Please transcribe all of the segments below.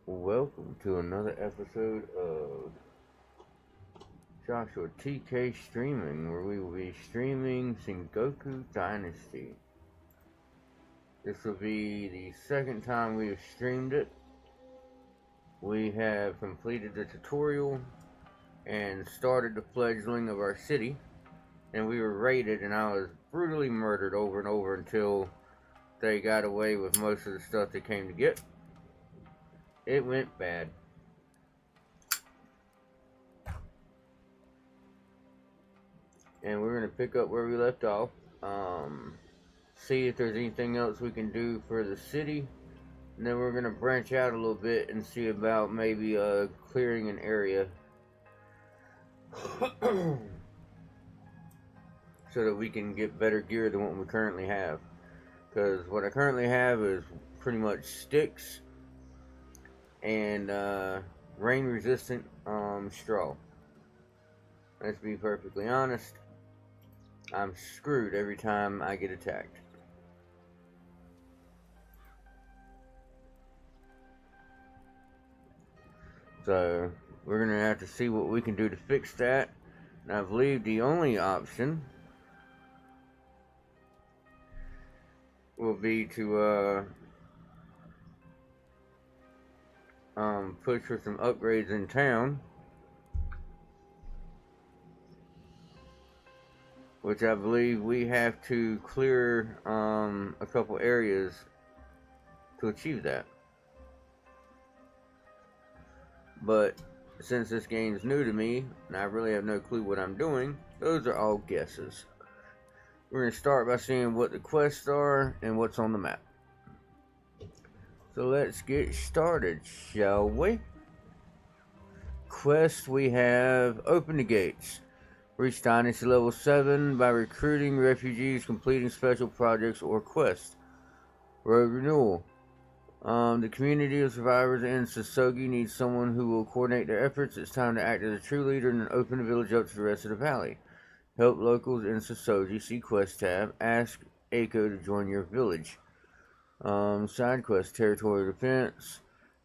Welcome to another episode of Joshua TK Streaming, where we will be streaming Sengoku Dynasty. This will be the second time we have streamed it. We have completed the tutorial and started the fledgling of our city, and we were raided, and I was brutally murdered over and over until they got away with most of the stuff they came to get. It went bad. And we're going to pick up where we left off. See if there's anything else we can do for the city. And then we're going to branch out a little bit and see about maybe clearing an area. So that we can get better gear than what we currently have. Because what I currently have is pretty much sticks and rain resistant straw. Let's be perfectly honest, I'm screwed every time I get attacked. So we're gonna have to see what we can do to fix that. And I believe the only option will be to push for some upgrades in town, which I believe we have to clear a couple areas to achieve that. But since this game is new to me and I really have no clue what I'm doing, those are all guesses. We're going to start by seeing what the quests are and what's on the map. So let's get started, shall we? Quest, we have Open the Gates. Reach Dynasty level 7 by recruiting refugees, completing special projects or quests. Road Renewal. The community of survivors in Sasogi needs someone who will coordinate their efforts. It's time to act as a true leader and open the village up to the rest of the valley. Help locals in Sasogi. See Quest tab. Ask Eiko to join your village. Side quest, Territorial Defense.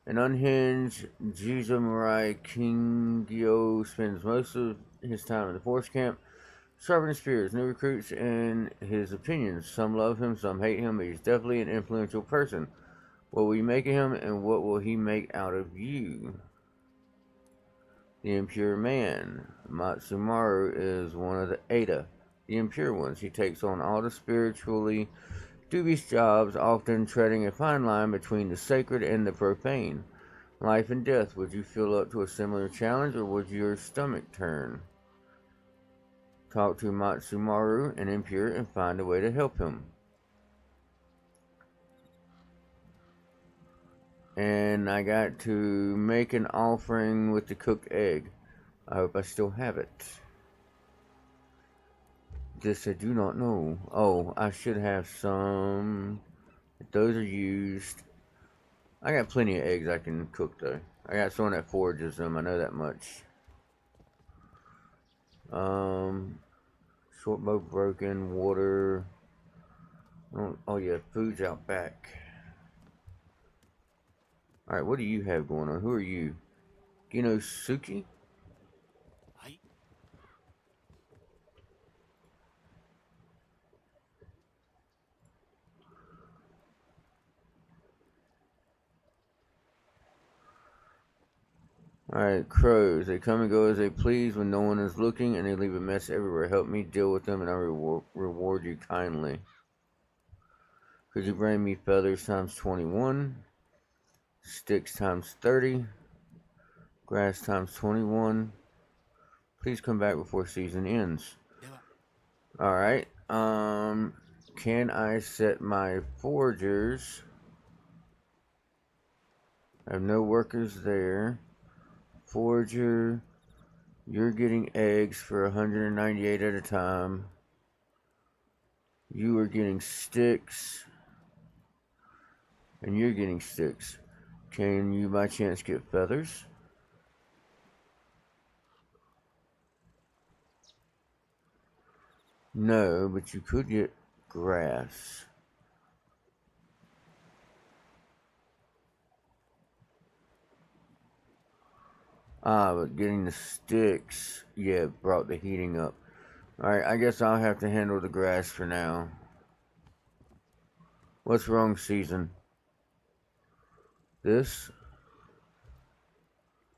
An unhinged Jizumarai Kingyo spends most of his time in the force camp, sharpening spears. New recruits and his opinions. Some love him, some hate him, but he's definitely an influential person. What will you make of him, and what will he make out of you? The Impure Man. Matsumaru is one of the Ada, the impure ones. He takes on all the spiritually dubious jobs, often treading a fine line between the sacred and the profane. Life and death. Would you feel up to a similar challenge, or would your stomach turn? Talk to Matsumaru, an impure, and find a way to help him. And I got to make an offering with the cooked egg. I hope I still have it. This I do not know. Oh, I should have some. If those are used. I got plenty of eggs I can cook though. I got someone that forages them, I know that much. Short bow broken, water. Oh yeah, food's out back. Alright, what do you have going on? Who are you? Ginosuke? Alright, crows. They come and go as they please when no one is looking, and they leave a mess everywhere. Help me deal with them, and I reward you kindly. Could you bring me feathers times 21? Sticks times 30. Grass times 21. Please come back before season ends. Alright, can I set my foragers? I have no workers there. Forager, you're getting eggs for 198 at a time. You are getting sticks. And you're getting sticks. Can you by chance get feathers? No, but you could get grass. But getting the sticks, yeah, brought the heating up. Alright, I guess I'll have to handle the grass for now. What's wrong, season? This.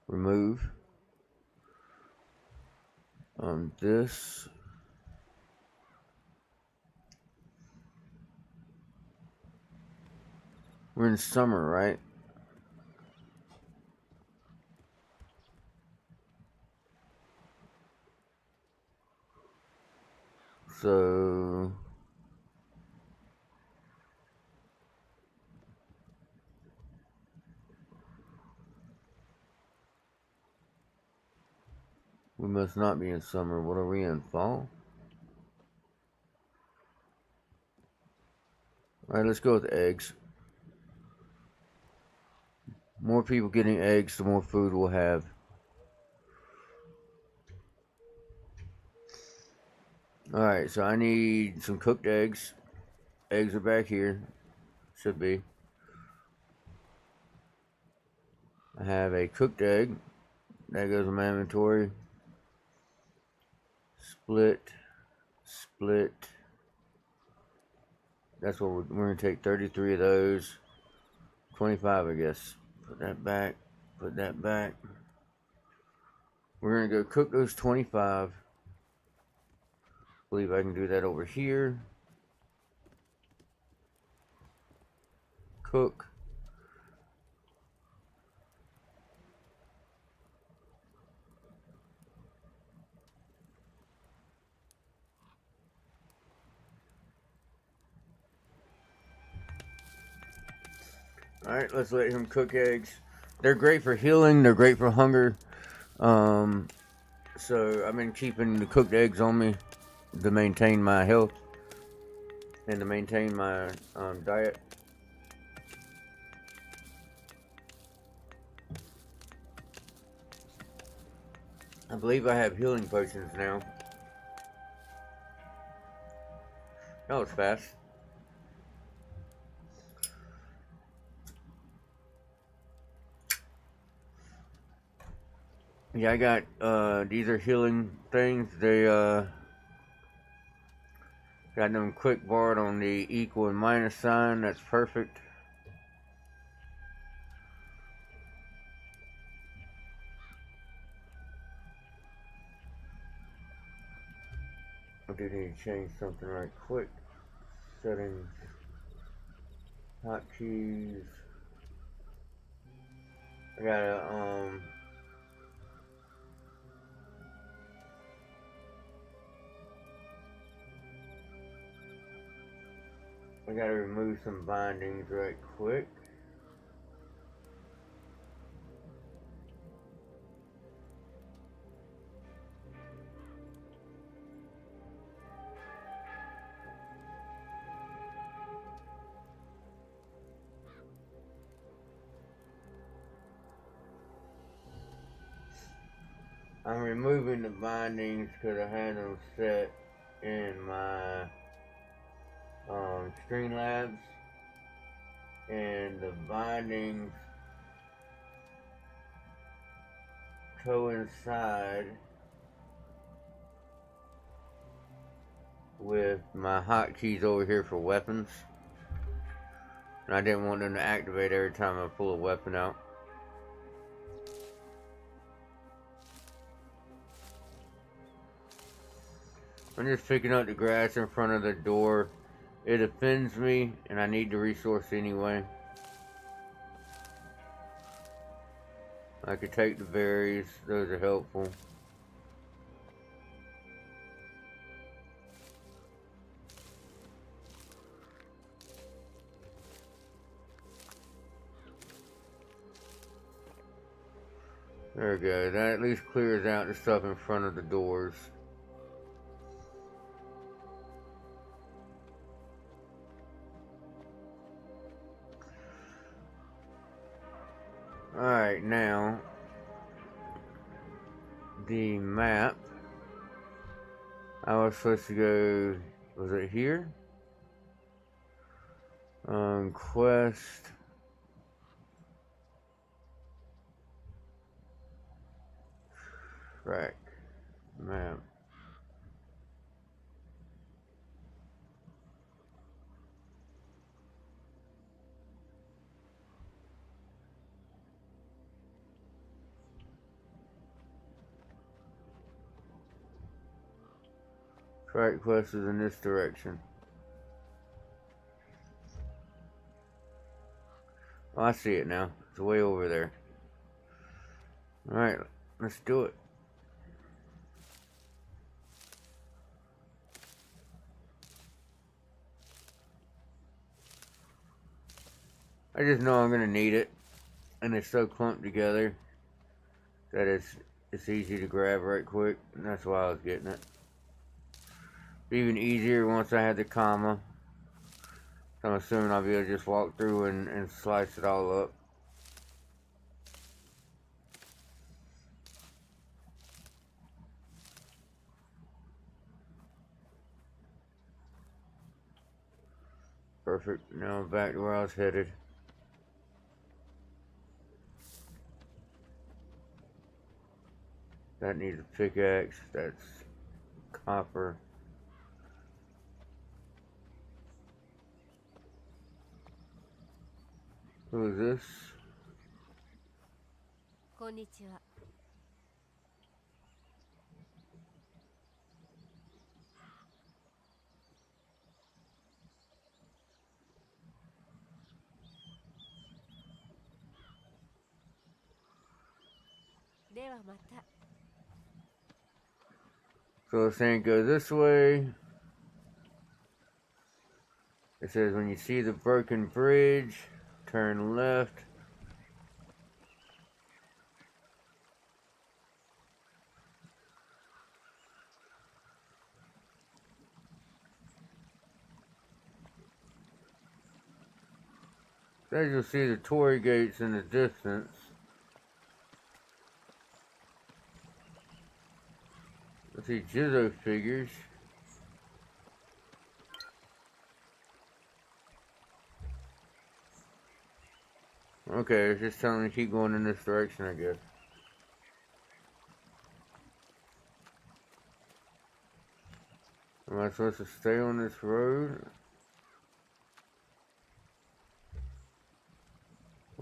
Remove. This. We're in summer, right? So we must not be in summer. What are we in? Fall? Alright, let's go with eggs. More people getting eggs, the more food we'll have. Alright, so I need some cooked eggs. Eggs are back here. Should be. I have a cooked egg. That goes in my inventory. Split. Split. That's what we're going to take 33 of those. 25, I guess. Put that back. Put that back. We're going to go cook those 25. I believe I can do that over here. Cook. Alright, let's let him cook eggs. They're great for healing. They're great for hunger. So I've been keeping the cooked eggs on me to maintain my health and to maintain my diet. I believe I have healing potions now. That was fast. Yeah, I got, these are healing things. They, got them quick barred on the equal and minus sign. That's perfect. I do need to change something right quick. Settings. Hotkeys. I gotta, I gotta remove some bindings right quick. I'm removing the bindings because I had them set in my Streamlabs, and the bindings coincide with my hotkeys over here for weapons, and I didn't want them to activate every time I pull a weapon out. I'm just picking up the grass in front of the door. It offends me, and I need the resource anyway. I could take the berries, those are helpful. There we go, that at least clears out the stuff in front of the doors. Alright, now the map. I was supposed to go, was it here? Quest. Track. Map. Track quest is in this direction. Oh, I see it now. It's way over there. Alright, let's do it. I just know I'm gonna need it. And it's so clumped together that it's easy to grab right quick. And that's why I was getting it. Even easier once I had the comma. So I'm assuming I'll be able to just walk through and slice it all up. Perfect. Now I'm back to where I was headed. That needs a pickaxe. That's copper. Who is this? Konnichiwa. So the saying goes this way. It says when you see the broken bridge, turn left. As you'll see the Torii gates in the distance. Let's see Jizzo figures. Okay, it's just telling me to keep going in this direction, I guess. Am I supposed to stay on this road?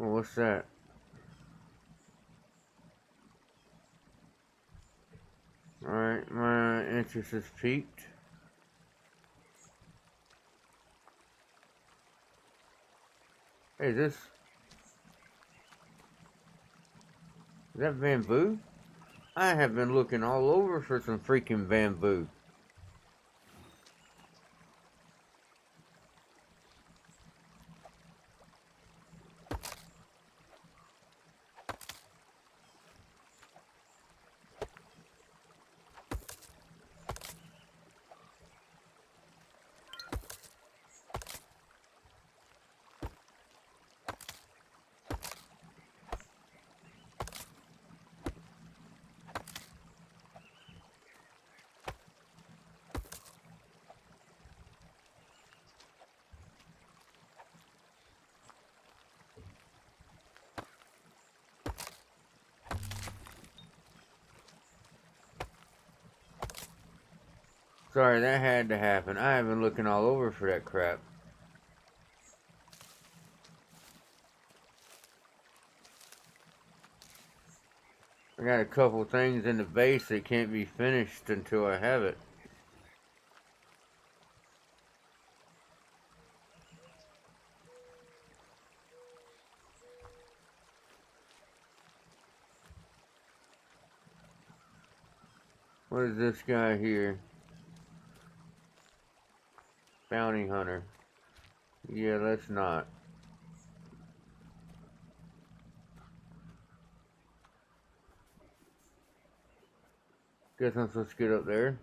Oh, what's that? Alright, my interest is peaked. Hey, is that bamboo? I have been looking all over for some freaking bamboo. Sorry, that had to happen. I have been looking all over for that crap. I got a couple things in the base that can't be finished until I have it. What is this guy here? Bounty hunter. Yeah, let's not. Guess I'm supposed to get up there.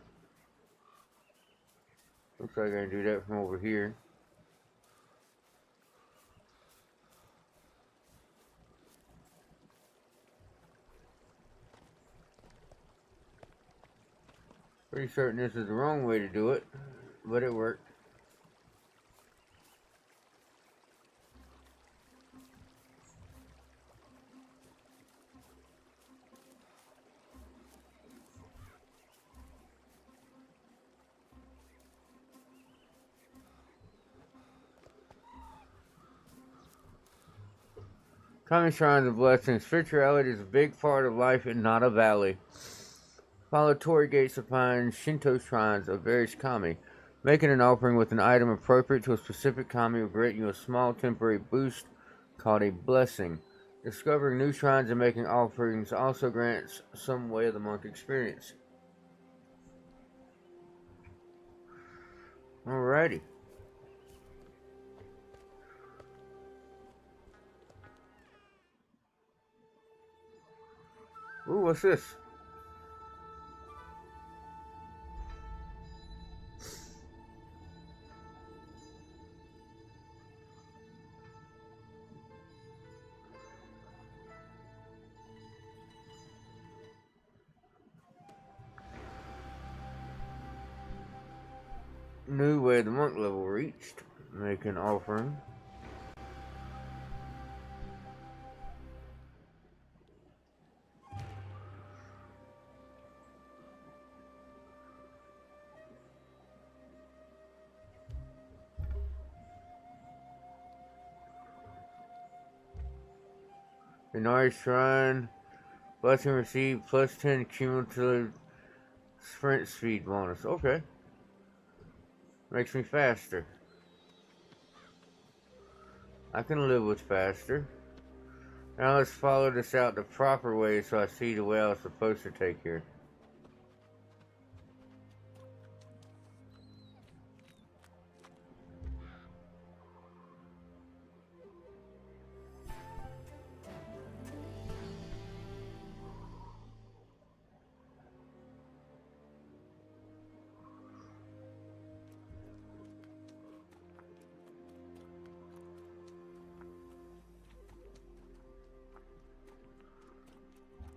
Looks like I can do that from over here. Pretty certain this is the wrong way to do it, but it worked. Kami shrines and blessings. Spirituality is a big part of life and not a valley. Follow torii gates to find Shinto shrines of various kami. Making an offering with an item appropriate to a specific kami will grant you a small temporary boost called a blessing. Discovering new shrines and making offerings also grants some Way of the Monk experience. Alrighty. Ooh, what's this? New Way of the Monk level reached. Make an offering. Inari Shrine. Blessing received plus 10 cumulative sprint speed bonus. Okay. Makes me faster. I can live with faster. Now let's follow this out the proper way so I see the way I was supposed to take here.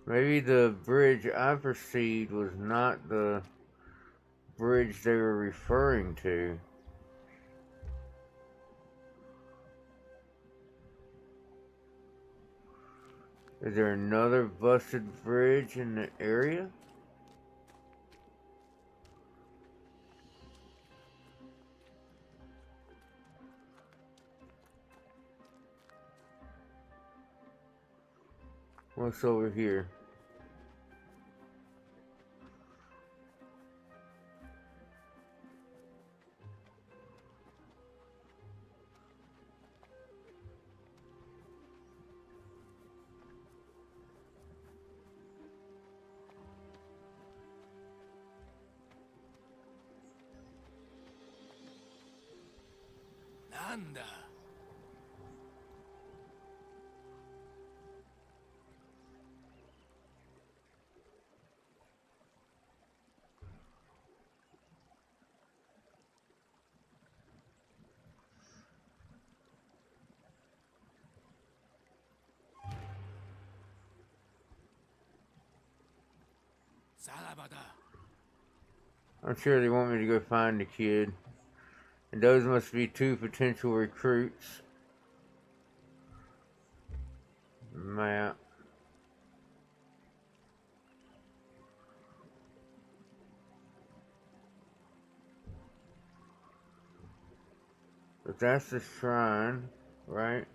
Maybe the bridge I perceived was not the bridge they were referring to. Is there another busted bridge in the area? What's over here? Nanda. I'm sure they want me to go find the kid. And those must be two potential recruits. Map. But that's the shrine, right?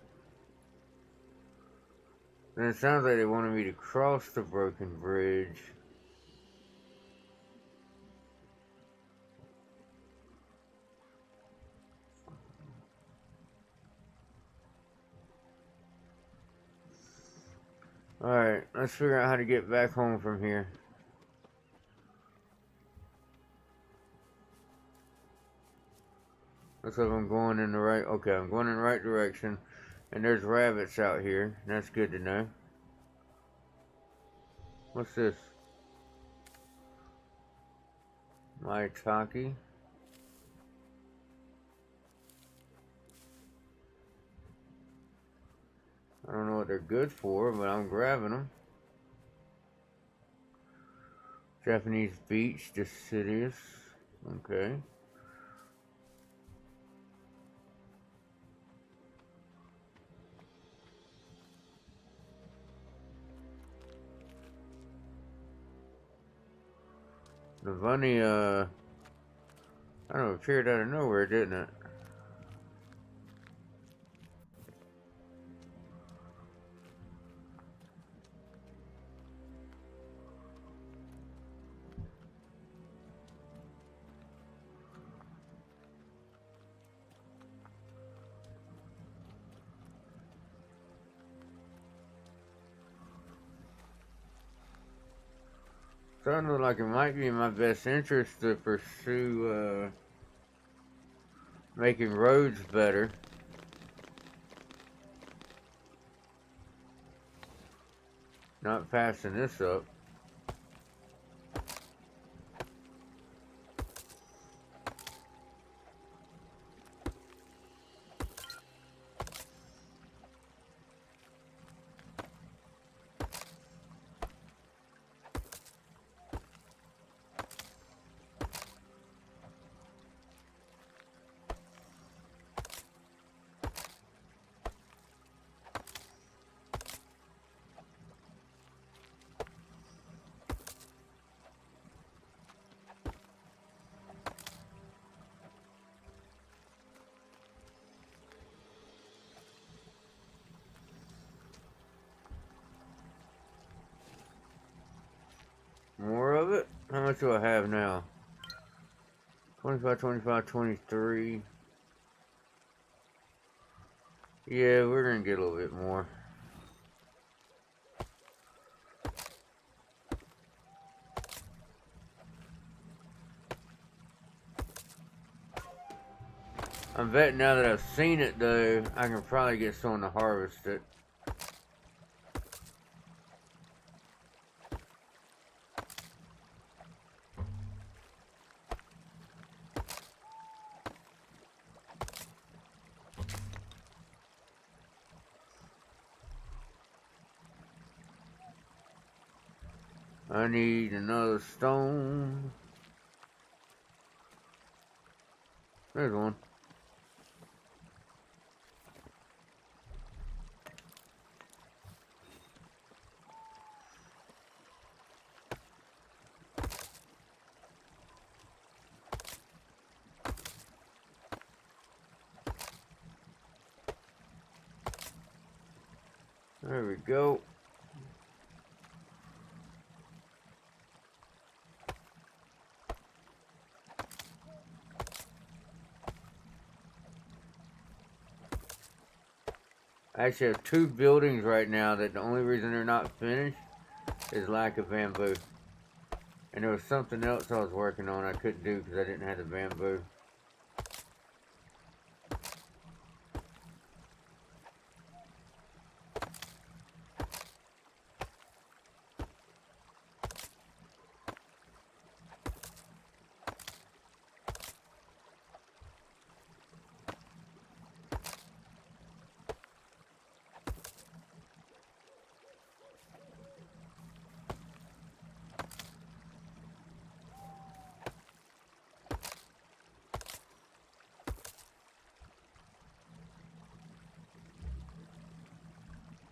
And it sounds like they wanted me to cross the broken bridge. Alright, let's figure out how to get back home from here. Looks like I'm going in the right... Okay, I'm going in the right direction. And there's rabbits out here. That's good to know. What's this? Maitake. I don't know what they're good for, but I'm grabbing them. Japanese beach, deciduous. Okay. The bunny, I don't know, appeared out of nowhere, didn't it? starting to look like it might be in my best interest to pursue making roads better. Not passing this up. More of it? How much do I have now? 25, 25, 23. Yeah, we're gonna get a little bit more. I'm betting now that I've seen it though, I can probably get someone to harvest it. I need another stone. There's one. There we go. I actually have 2 buildings right now that the only reason they're not finished is lack of bamboo. And there was something else I was working on I couldn't do because I didn't have the bamboo.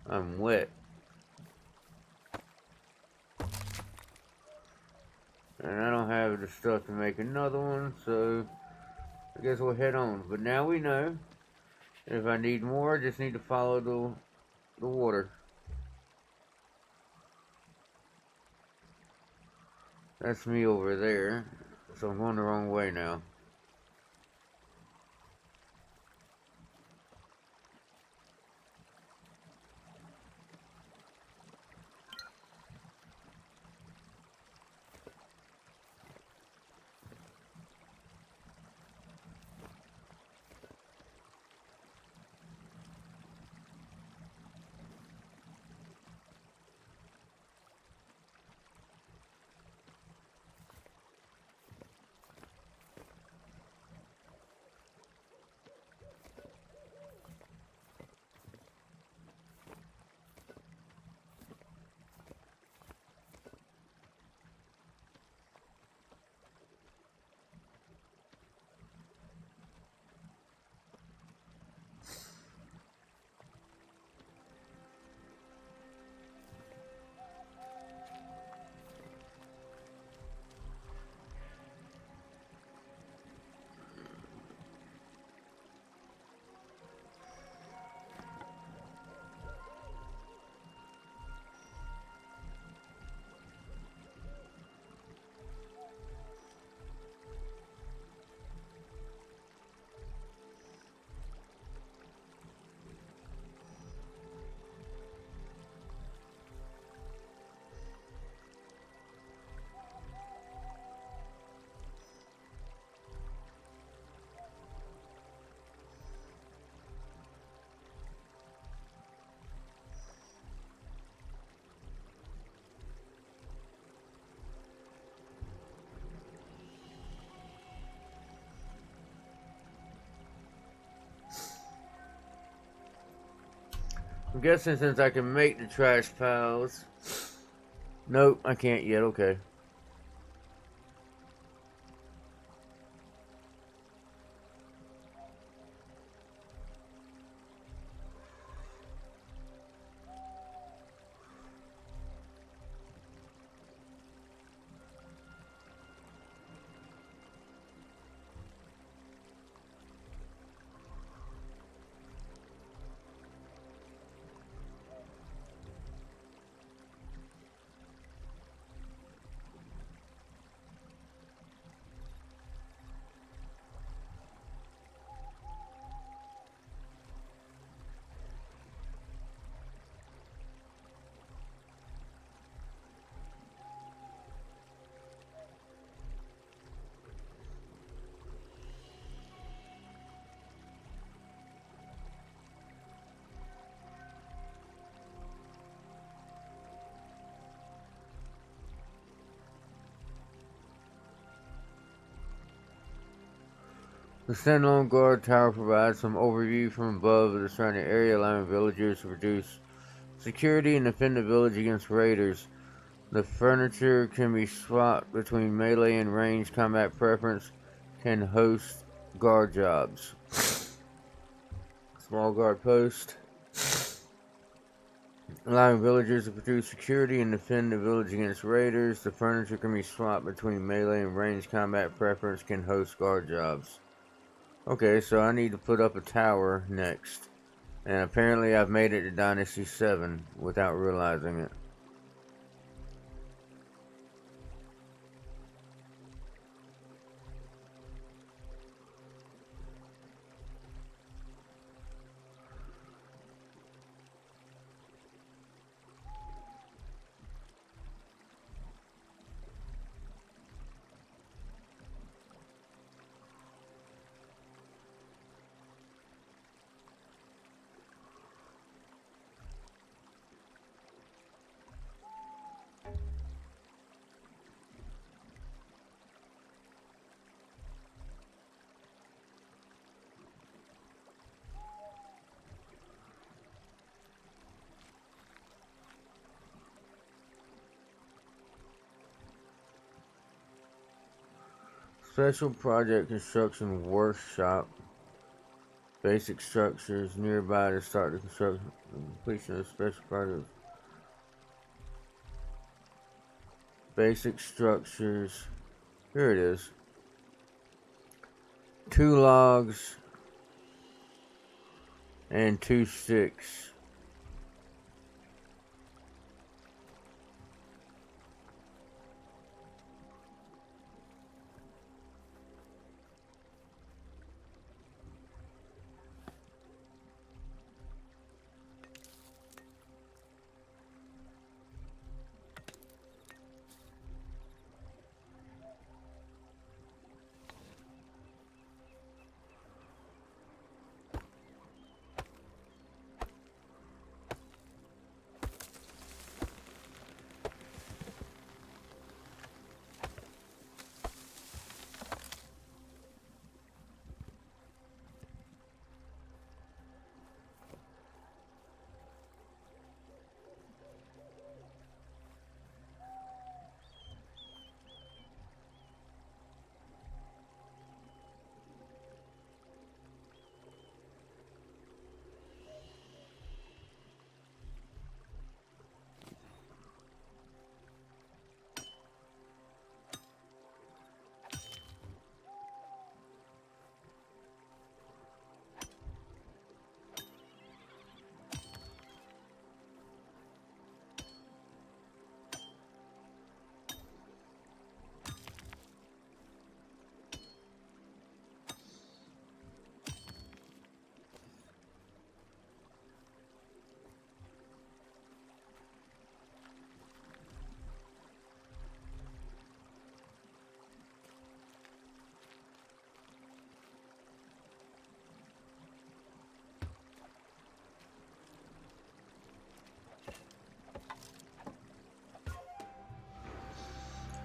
I'm wet. And I don't have the stuff to make another one, so I guess we'll head on. But now we know if I need more, I just need to follow the water. That's me over there, so I'm going the wrong way now. I'm guessing since I can make the trash piles. Nope, I can't yet. Okay. The standalone guard tower provides some overview from above of the surrounding area, allowing villagers to reduce security and defend the village against raiders. The furniture can be swapped between melee and ranged combat. Preference can host guard jobs. Small guard post. Allowing villagers to produce security and defend the village against raiders. The furniture can be swapped between melee and ranged combat. Preference can host guard jobs. Okay, so I need to put up a tower next. And apparently I've made it to Dynasty 7 without realizing it. Special Project Construction Workshop. Basic structures nearby to start the construction and completion of special projects. Basic structures. Here it is. 2 logs and 2 sticks.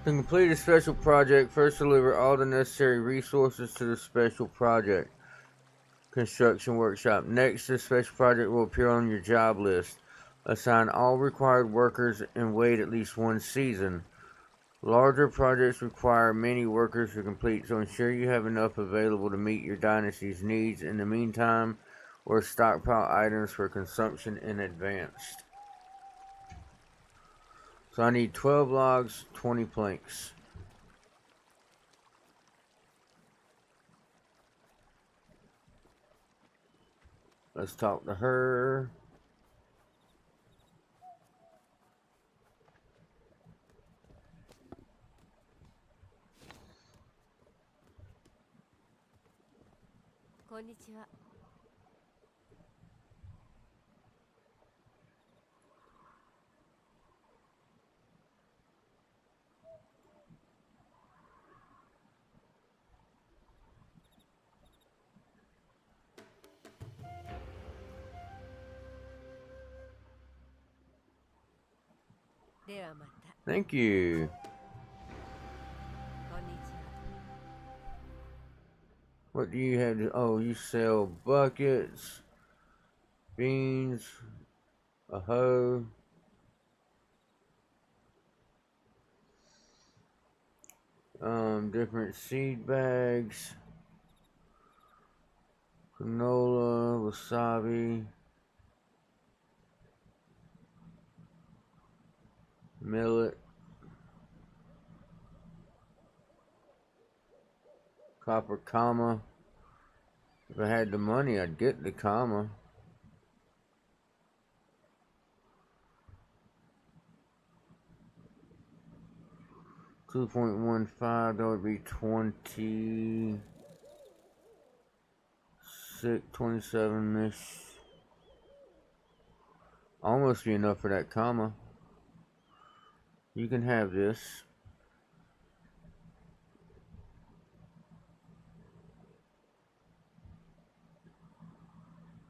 To complete a special project, first deliver all the necessary resources to the special project. construction workshop. Next, this special project will appear on your job list. Assign all required workers and wait at least 1 season. Larger projects require many workers to complete, so ensure you have enough available to meet your dynasty's needs in the meantime, or stockpile items for consumption in advance. So I need 12 logs, 20 planks. Let's talk to her. Konnichiwa. Thank you. What do you have to, oh, you sell buckets, beans, a hoe, different seed bags, canola, wasabi, millet, copper comma. If I had the money, I'd get the comma. $2.15, that would be 26, 27-ish. Almost be enough for that comma. You can have this.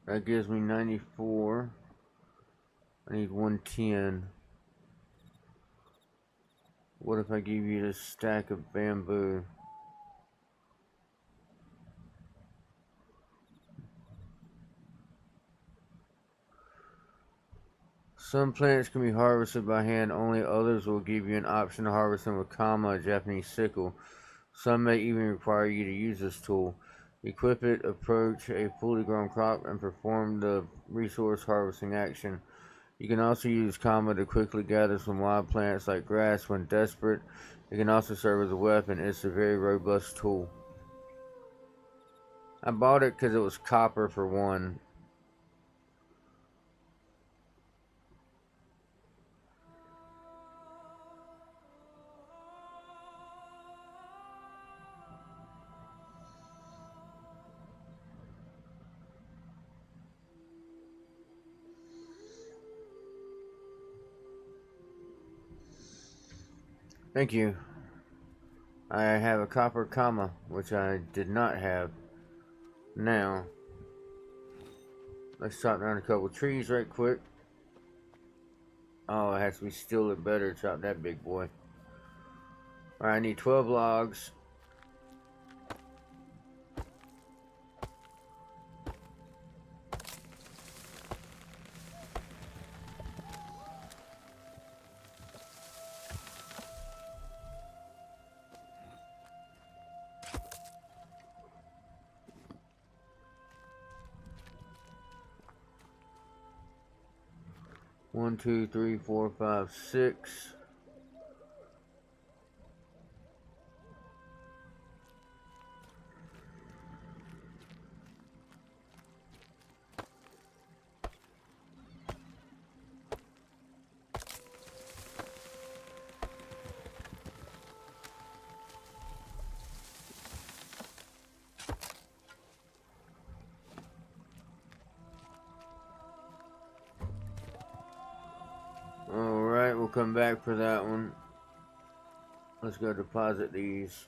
That gives me 94. I need 110. What if I give you this stack of bamboo? Some plants can be harvested by hand only. Others will give you an option to harvest them with comma, a Japanese sickle. Some may even require you to use this tool. Equip it, approach a fully grown crop, and perform the resource harvesting action. You can also use comma to quickly gather some wild plants like grass when desperate. It can also serve as a weapon. It's a very robust tool. I bought it because it was copper for one. Thank you. I have a copper comma, which I did not have. Now, let's chop down a couple trees right quick. Oh, it has to be still or better to chop that big boy. Alright, I need 12 logs. One, two, three, four, five, six. Alright, we'll come back for that one. Let's go deposit these.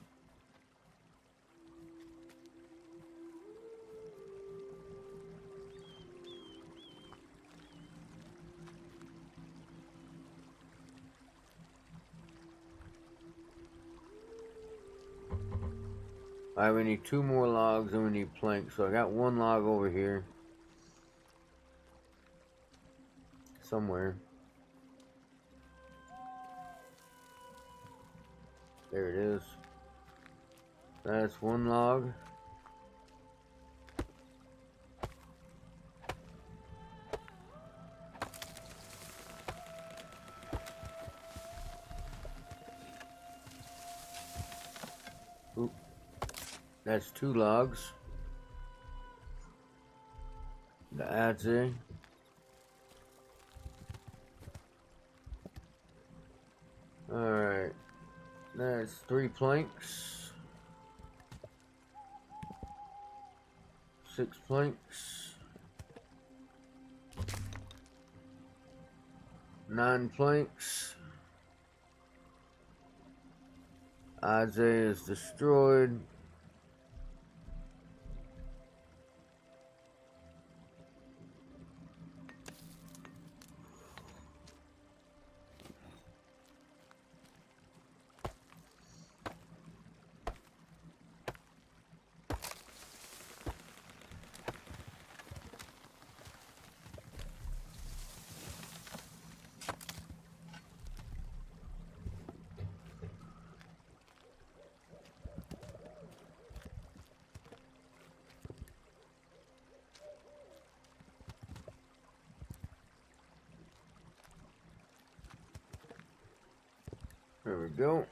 Alright, we need 2 more logs and we need planks. So I got 1 log over here. Somewhere. There it is. That's 1 log. Oop. That's 2 logs. The ATTN. Alright. That's 3 planks. 6 planks. 9 planks. ATTN is destroyed. There we go.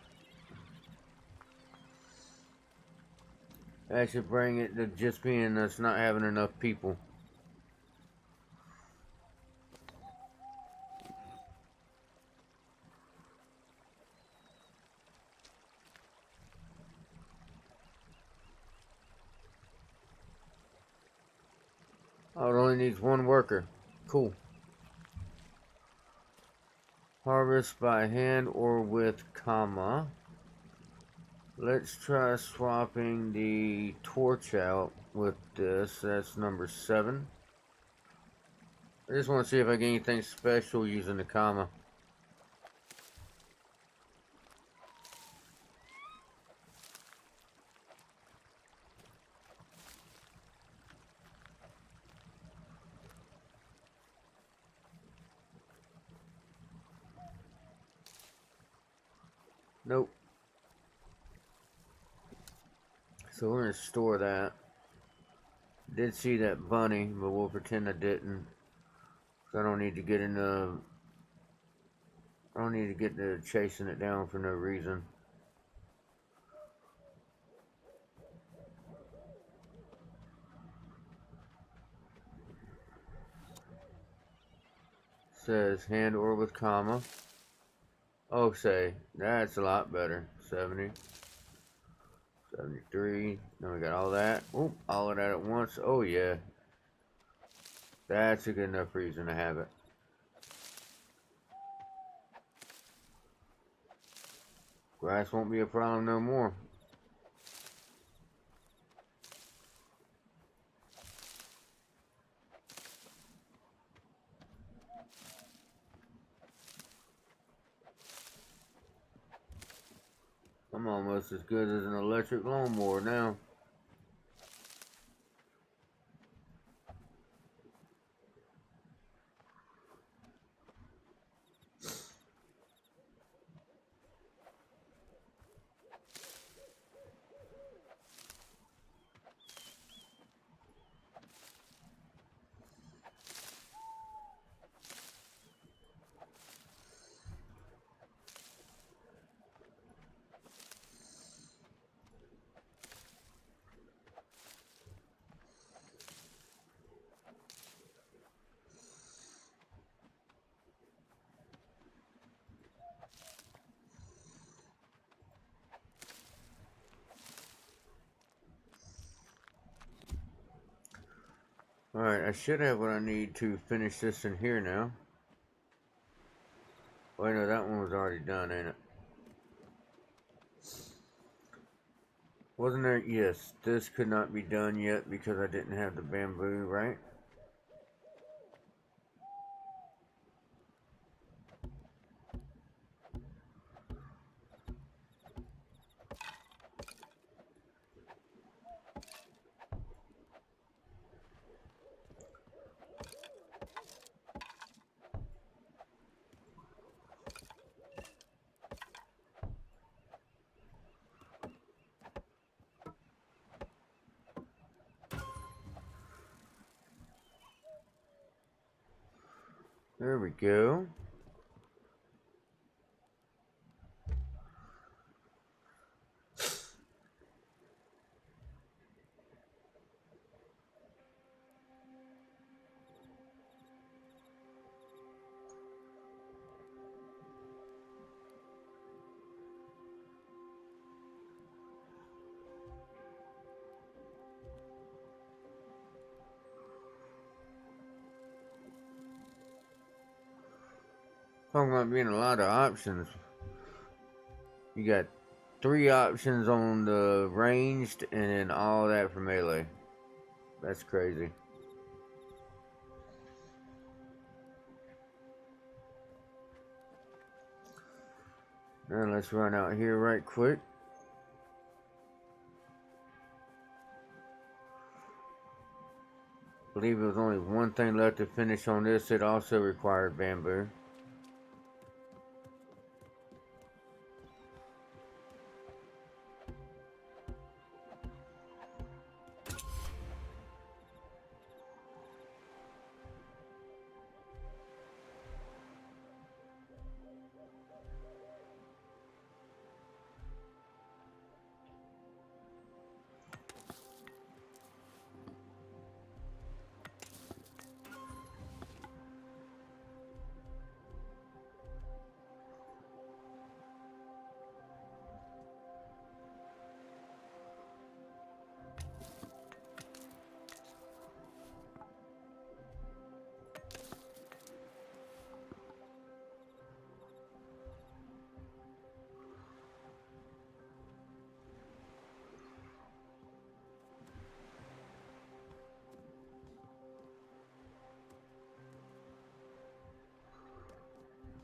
That should bring it to just being us not having enough people. Oh, it only needs 1 worker. Cool. Harvest by hand or with comma. Let's try swapping the torch out with this. That's number 7. I just want to see if I get anything special using the comma. Nope. So we're going to store that. Did see that bunny, but we'll pretend I didn't. So I don't need to get into... I don't need to get to chasing it down for no reason. Says hand or with comma. Oh, say, that's a lot better. 70. 73. Then we got all that. Oop, all of that at once. Oh, yeah. That's a good enough reason to have it. Grass won't be a problem no more. I'm almost as good as an electric lawnmower now. Alright, I should have what I need to finish this in here now. Wait, no, that one was already done, ain't it? Wasn't there? Yes, this could not be done yet because I didn't have the bamboo, right? There we go. Talking about being a lot of options. You got 3 options on the ranged and then all that for melee. That's crazy. Now let's run out here right quick. I believe there was only one thing left to finish on this. It also required bamboo.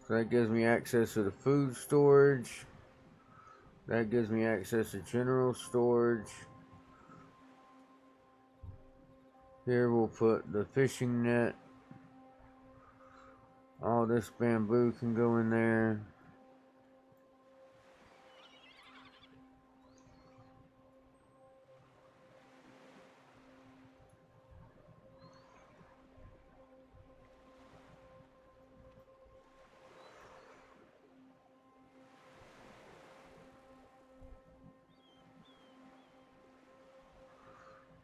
So that gives me access to the food storage. That gives me access to general storage. Here we'll put the fishing net. All this bamboo can go in there.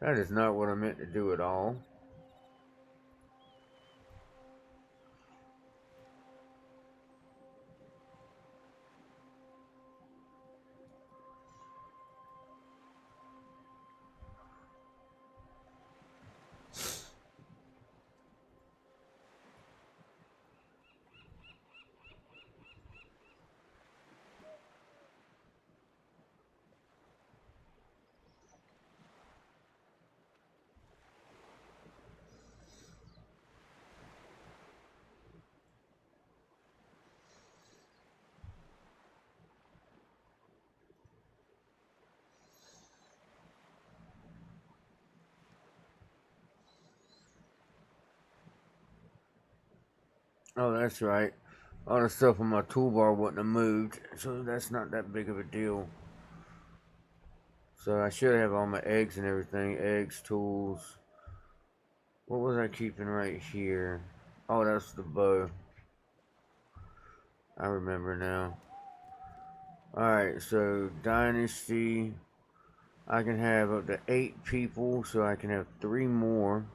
That is not what I meant to do at all. Oh, that's right. All the stuff on my toolbar wouldn't have moved, so that's not that big of a deal. So I should have all my eggs and everything. Eggs, tools. What was I keeping right here? Oh, that's the bow. I remember now. Alright, so Dynasty. I can have up to 8 people, so I can have 3 more.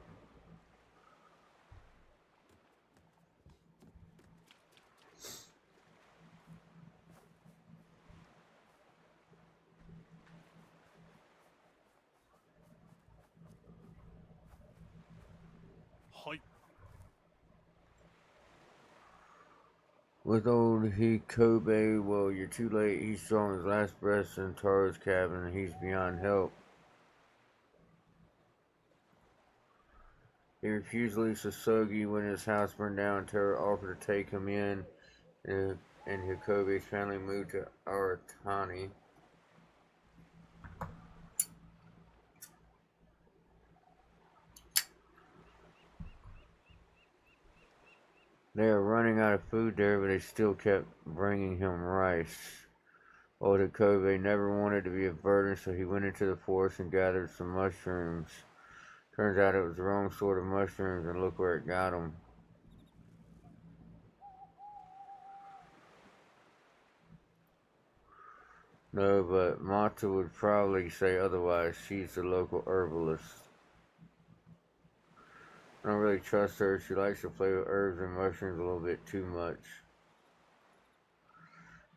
With old Hikobe, well, you're too late. He's drawing his last breath in Taro's cabin, and he's beyond help. He refused to leave Sosogi when his house burned down. Taro offered to take him in, and Hikobe's family moved to Aratani. They are running out of food there, but they still kept bringing him rice. Old Hikobe never wanted to be a burden, so he went into the forest and gathered some mushrooms. Turns out it was the wrong sort of mushrooms, and look where it got him. No, but Mata would probably say otherwise. She's the local herbalist. I don't really trust her. She likes to play with herbs and mushrooms a little bit too much.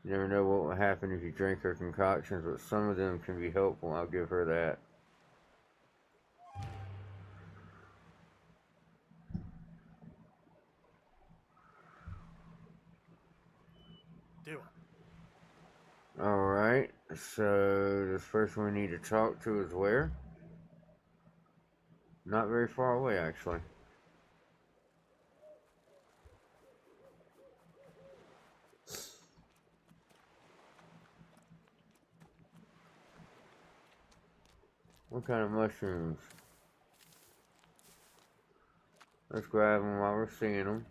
You never know what will happen if you drink her concoctions, but some of them can be helpful. I'll give her that. Alright, so this person we need to talk to is where? Not very far away, actually. What kind of mushrooms? Let's grab them while we're seeing them.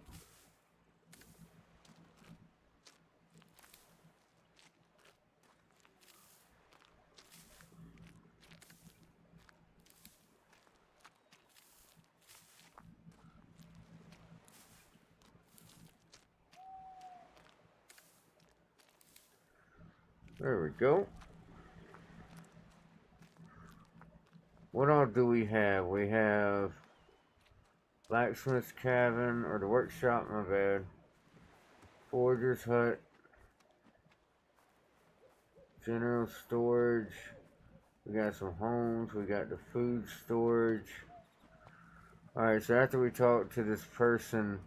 There we go. What all do we have? We have blacksmith's cabin, or the workshop, my bad. Forger's hut. General storage. We got some homes. We got the food storage. Alright, so after we talk to this person,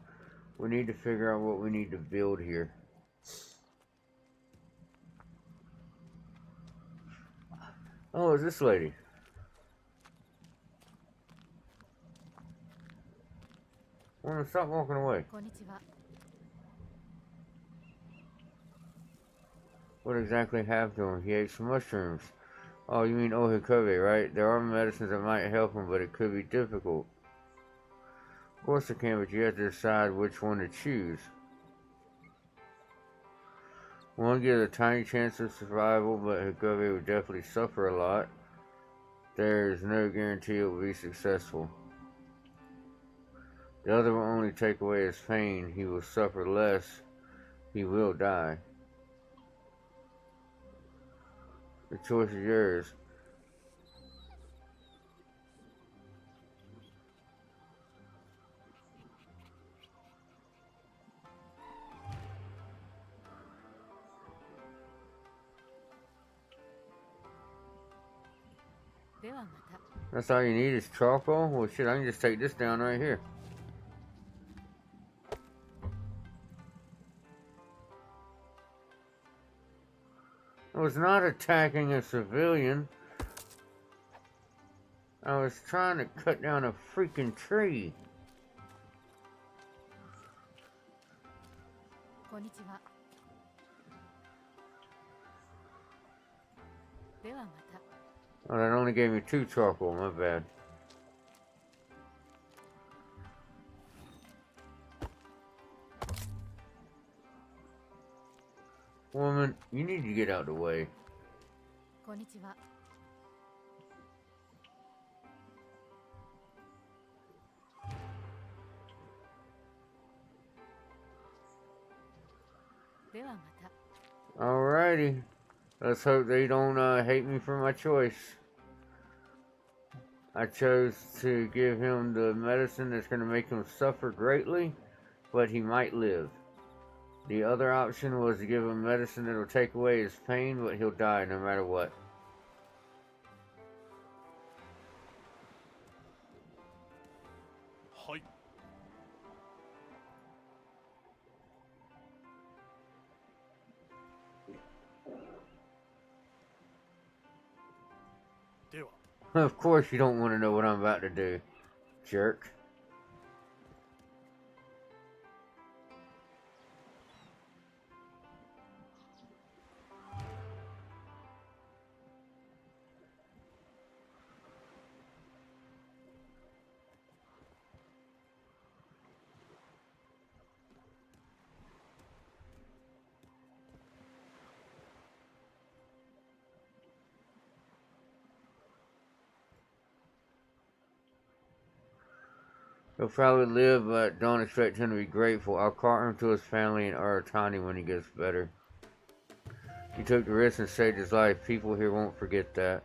we need to figure out what we need to build here. Oh, it's this lady. Woman, stop walking away. What exactly happened to him? He ate some mushrooms. Oh, you mean Ohikobe, right? There are medicines that might help him, but it could be difficult. Of course it can, but you have to decide which one to choose. One gives a tiny chance of survival, but Hikobe would definitely suffer a lot. There is no guarantee it will be successful. The other will only take away his pain. He will suffer less. He will die. The choice is yours. That's all you need is charcoal? Well shit, I can just take this down right here. I was not attacking a civilian. I was trying to cut down a freaking tree. Oh, that only gave me 2 charcoal, my bad. Woman, you need to get out of the way. Alrighty. Let's hope they don't hate me for my choice. I chose to give him the medicine that's going to make him suffer greatly, but he might live. The other option was to give him medicine that will take away his pain, but he'll die no matter what. Of course you don't want to know what I'm about to do, jerk. He'll probably live, but don't expect him to be grateful. I'll cart him to his family in Aratani when he gets better. He took the risk and saved his life. People here won't forget that.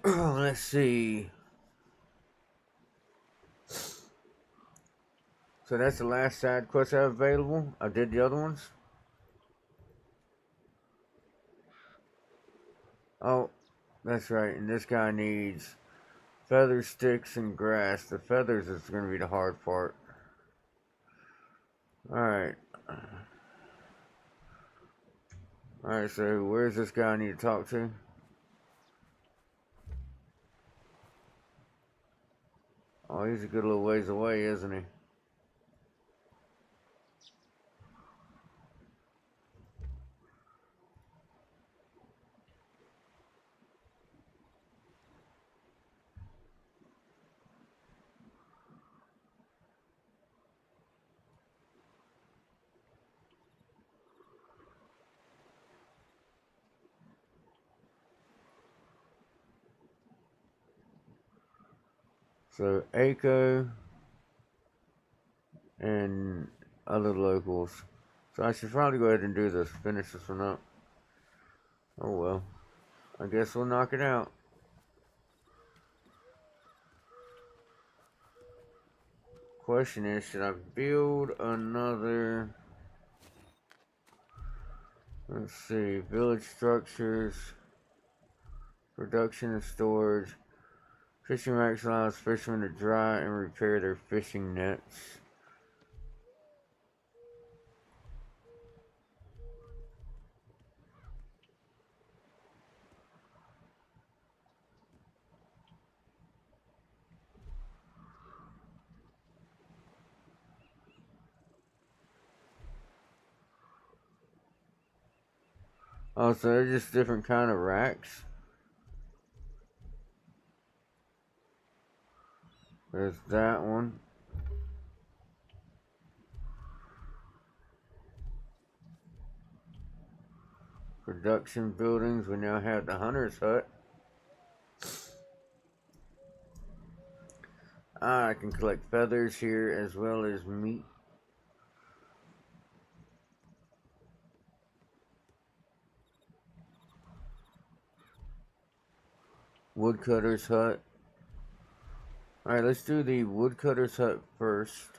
Let's see. So that's the last side quest I have available. I did the other ones. Oh, that's right. And this guy needs feathers, sticks, and grass. The feathers is going to be the hard part. Alright. Alright, so where's this guy I need to talk to? Oh, he's a good little ways away, isn't he? So, Aiko and other locals. So I should probably go ahead and do this. Finish this one up. Oh well. I guess we'll knock it out. Question is, should I build another... Let's see. Village structures. Production and storage. Fishing racks allows fishermen to dry and repair their fishing nets. Oh, so they're just different kind of racks. There's that one. Production buildings. We now have the hunter's hut. I can collect feathers here as well as meat. Woodcutter's hut. Alright, let's do the woodcutter's hut first.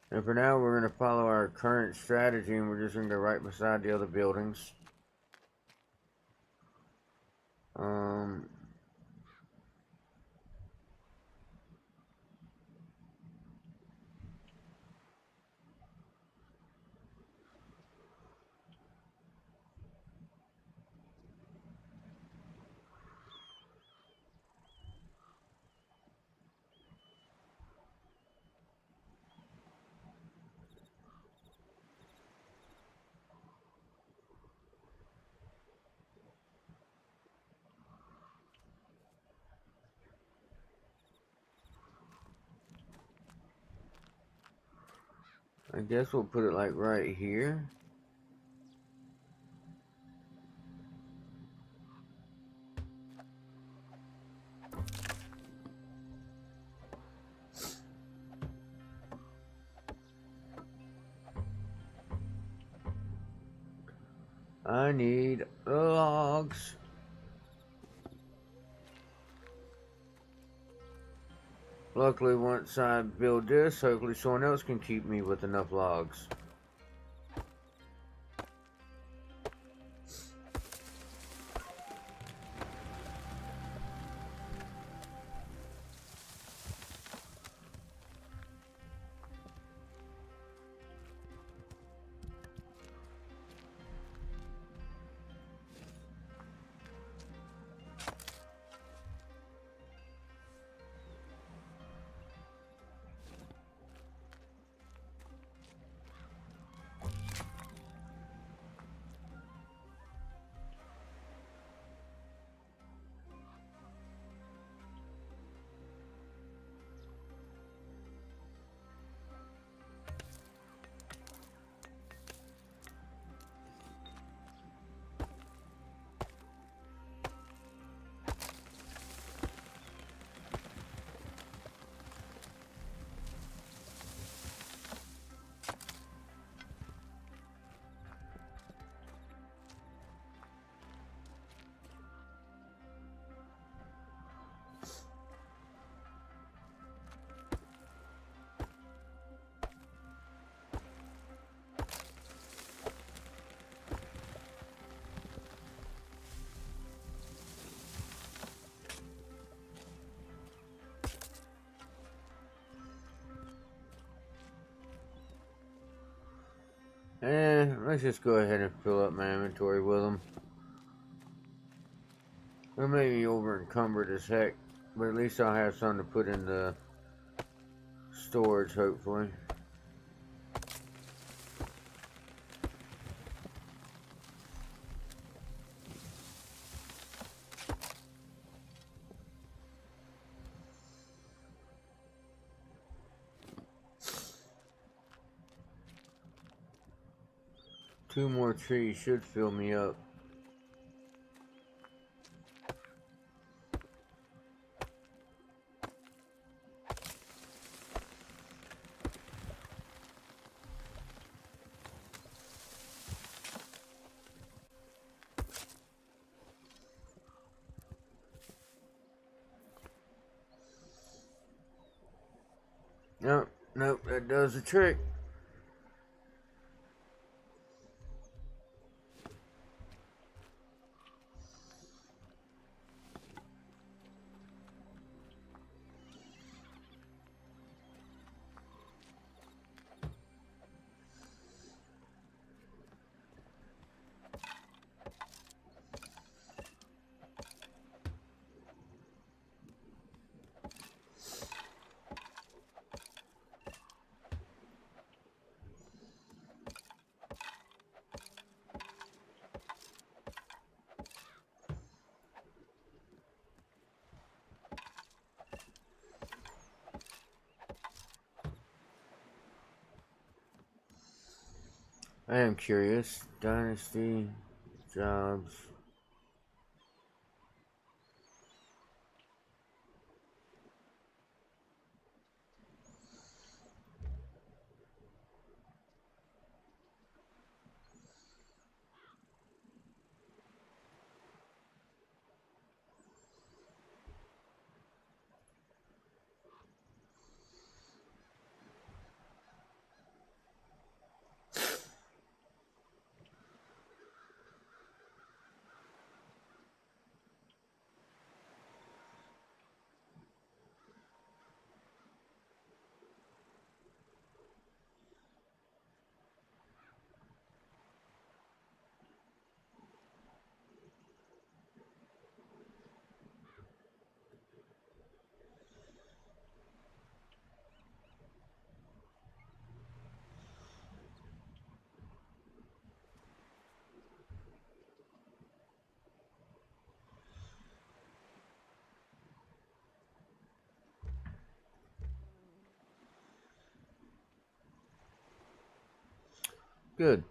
And for now, we're going to follow our current strategy, and we're just going to go right beside the other buildings. I guess we'll put it like right here. I need logs. Luckily, once I build this, hopefully someone else can keep me with enough logs. Let's just go ahead and fill up my inventory with them. They may be over encumbered as heck, but at least I'll have something to put in the storage, hopefully. Two more trees should fill me up. Nope, nope, that does the trick. I am curious. Dynasty, jobs. Good.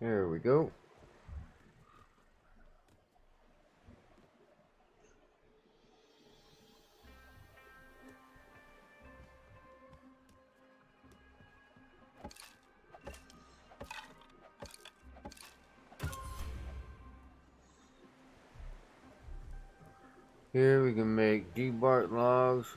There we go. Here we can make debark logs.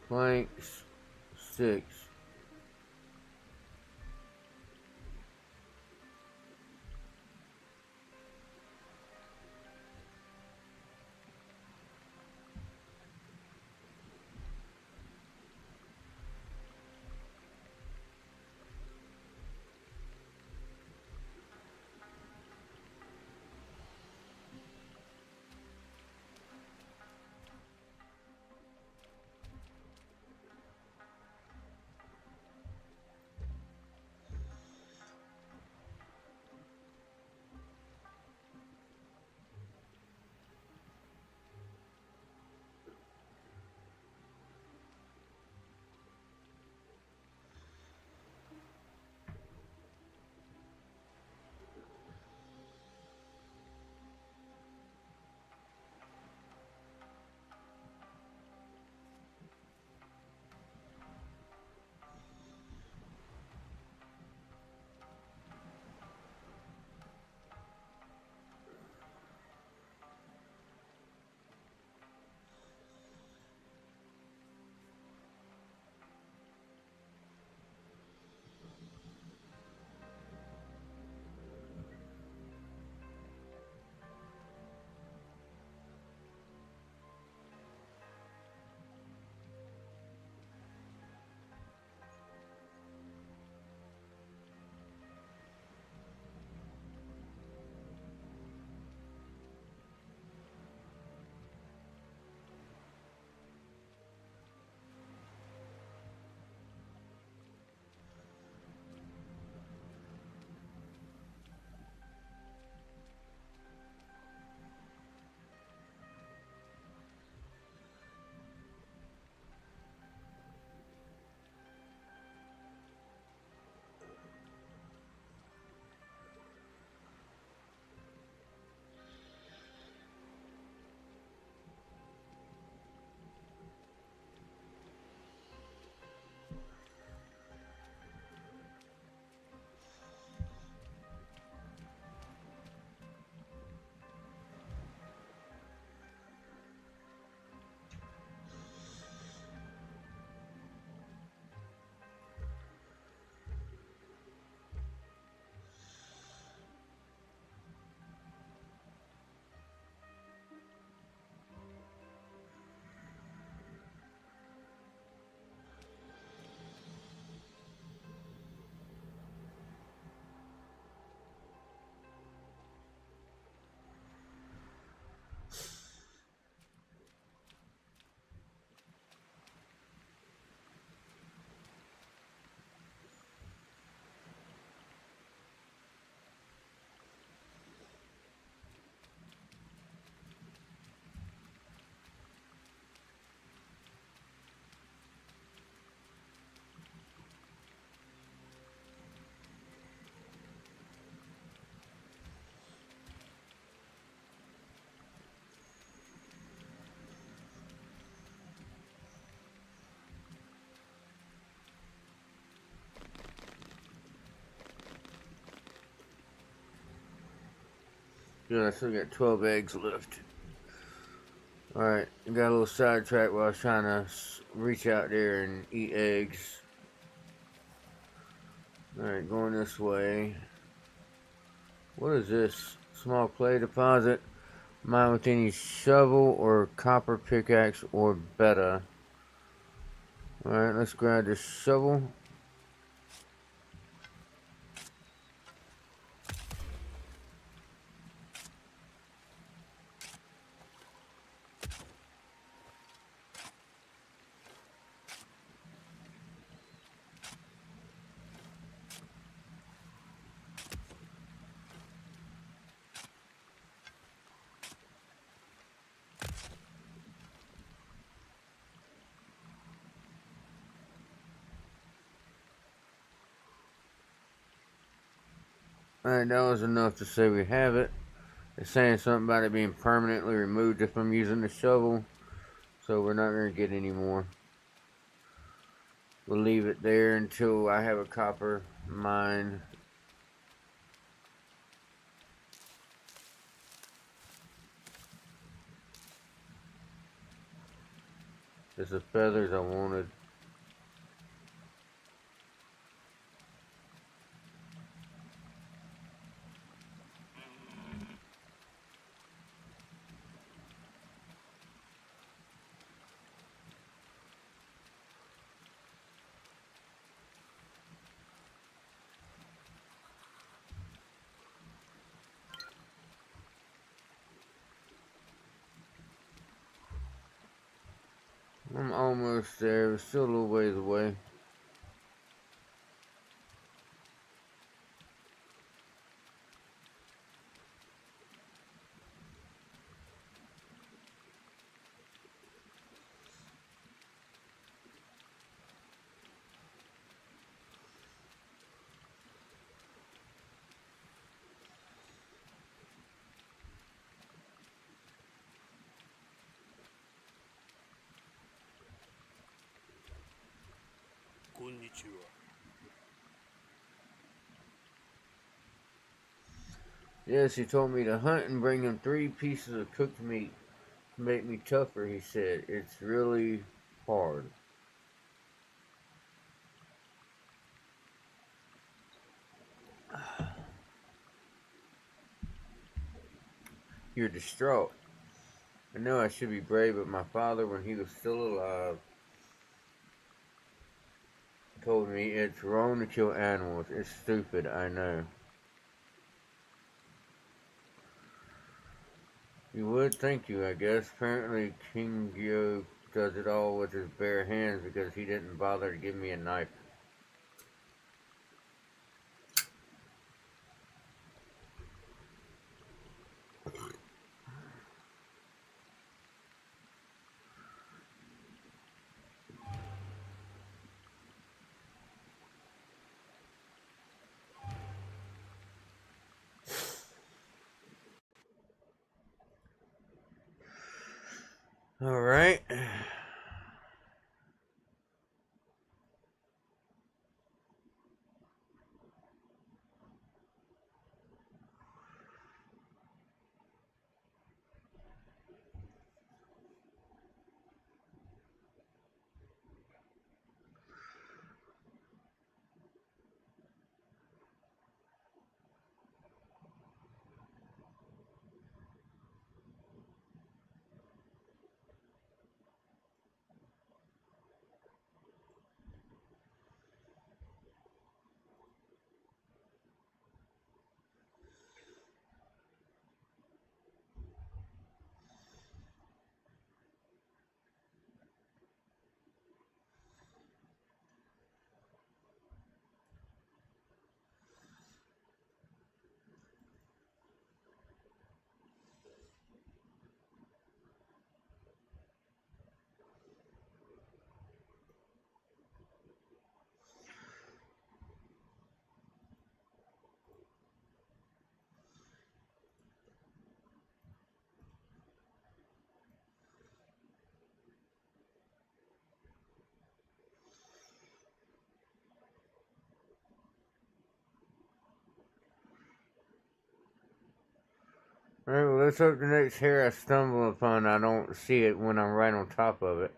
Planks, sticks. Good, I still got 12 eggs left. Alright, I got a little sidetracked while I was trying to reach out there and eat eggs. Alright, going this way. What is this? Small clay deposit. Mine with any shovel or copper pickaxe or better. Alright, let's grab this shovel. Alright, that was enough to say we have it. It's saying something about it being permanently removed if I'm using the shovel. So we're not going to get any more. We'll leave it there until I have a copper mine. It's the feathers I wanted. I'm almost there. We're still a little ways away. Yes, he told me to hunt and bring him 3 pieces of cooked meat to make me tougher, he said. It's really hard. You're distraught. I know I should be brave, but my father, when he was still alive, told me it's wrong to kill animals. It's stupid, I know. You would think you, I guess. Apparently, King Gyo does it all with his bare hands because he didn't bother to give me a knife. Alright. Alright, well, let's hope the next hair I stumble upon, I don't see it when I'm right on top of it.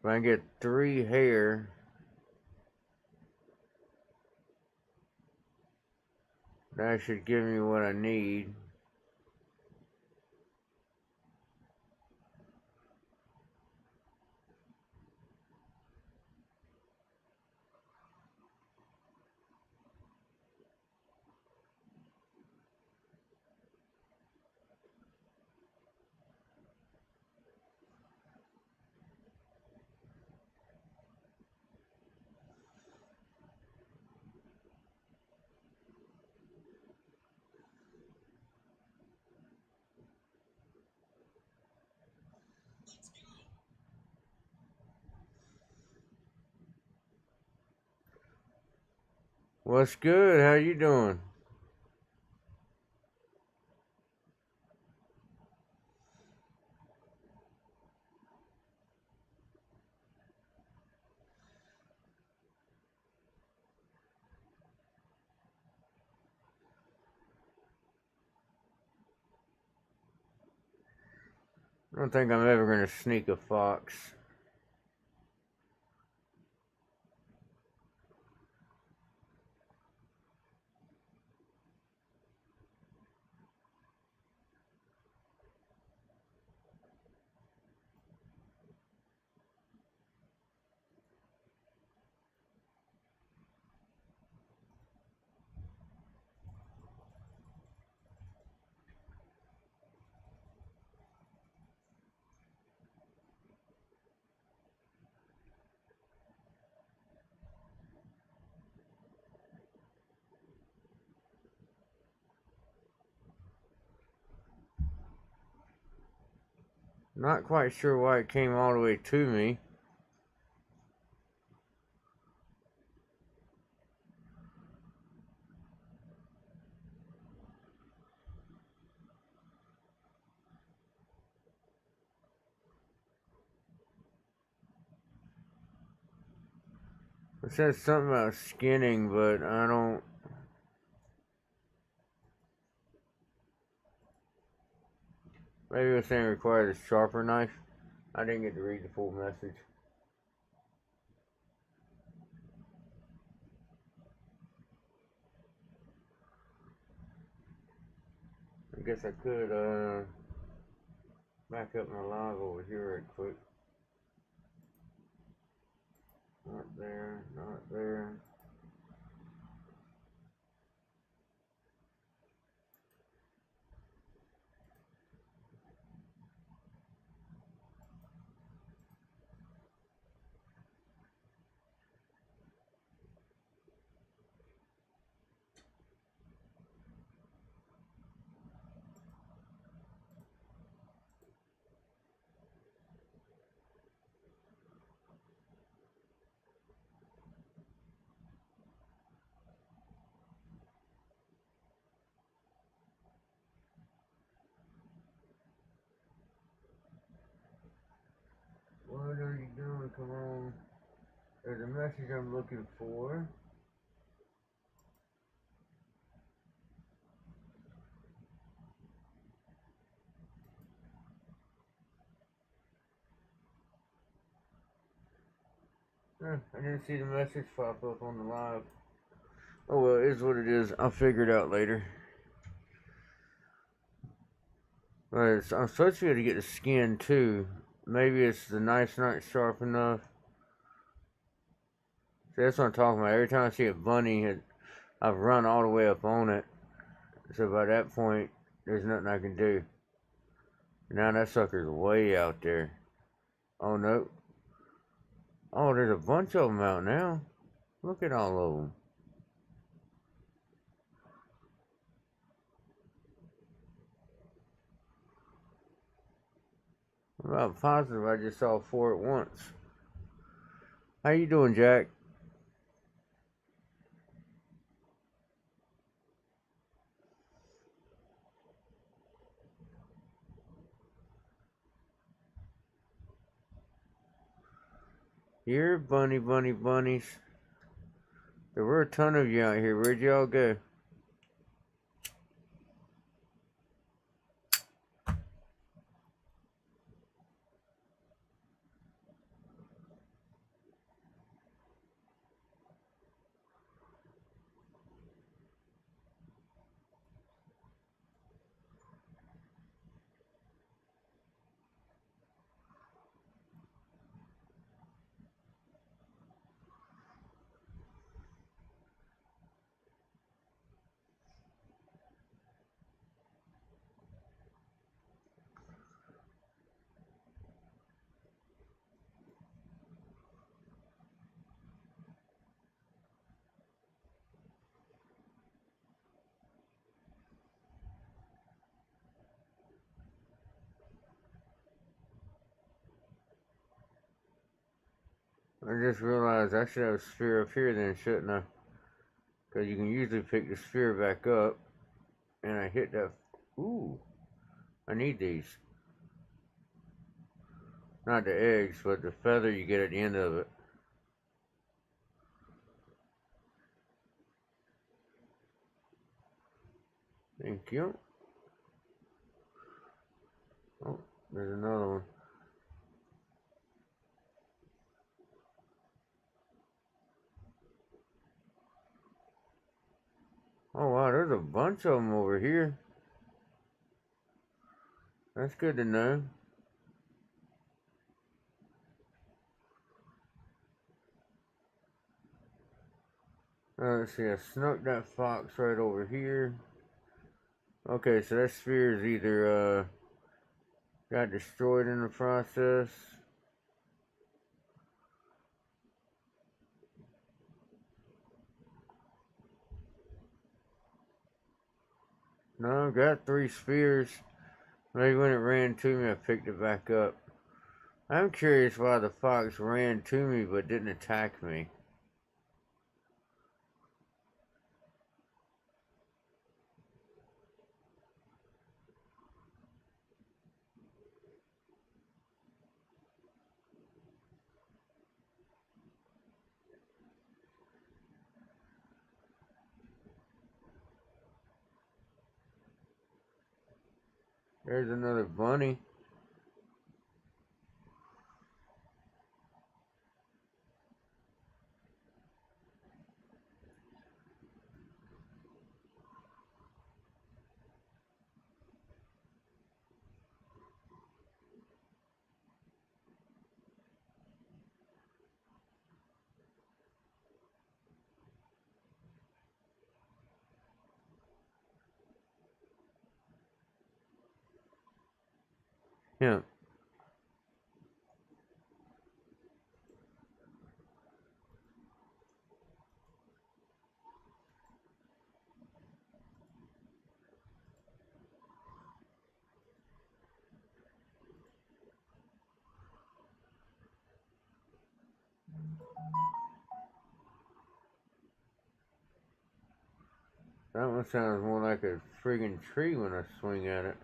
If I can get 3 hair, that should give me what I need. What's good? How you doing? I don't think I'm ever going to sneak a fox. Not quite sure why it came all the way to me. It says something about skinning, but I don't... Maybe it was saying it required a sharper knife. I didn't get to read the full message. I guess I could back up my live over here right quick. Not there, not there. What are you doing? Come on. There's a message I'm looking for. I didn't see the message pop up on the live. Oh well, it is what it is. I'll figure it out later. But I'm supposed to be able to get the skin too. Maybe it's the knife's not sharp enough. See, that's what I'm talking about. Every time I see a bunny, I've run all the way up on it. So by that point, there's nothing I can do. Now that sucker's way out there. Oh no. Oh, there's a bunch of them out now. Look at all of them. I'm about positive I just saw 4 at once. How you doing, Jack? Here, bunnies. There were a ton of you out here. Where'd y'all go? I just realized I should have a sphere up here then, shouldn't I? Because you can usually pick the sphere back up. And I hit that. Ooh. I need these. Not the eggs, but the feather you get at the end of it. Thank you. Oh, there's another one. Oh wow, there's a bunch of them over here. That's good to know. Let's see, I snuck that fox right over here. Okay, so that sphere is either got destroyed in the process. No, I've got 3 spheres. Maybe when it ran to me, I picked it back up. I'm curious why the fox ran to me but didn't attack me. There's another bunny. Yeah. That one sounds more like a friggin' tree when I swing at it.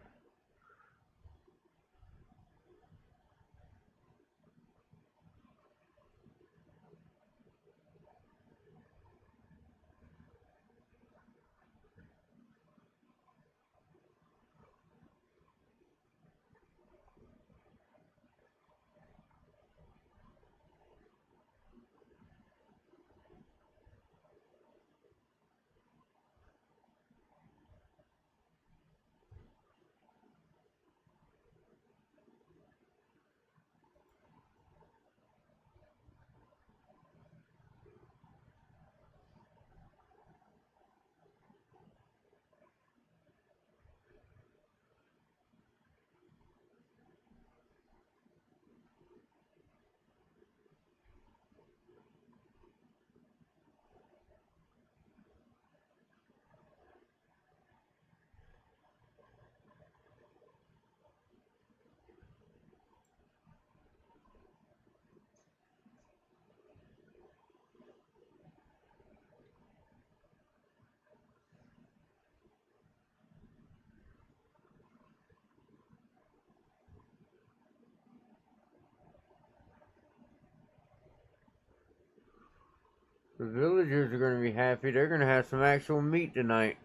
The villagers are going to be happy. They're going to have some actual meat tonight.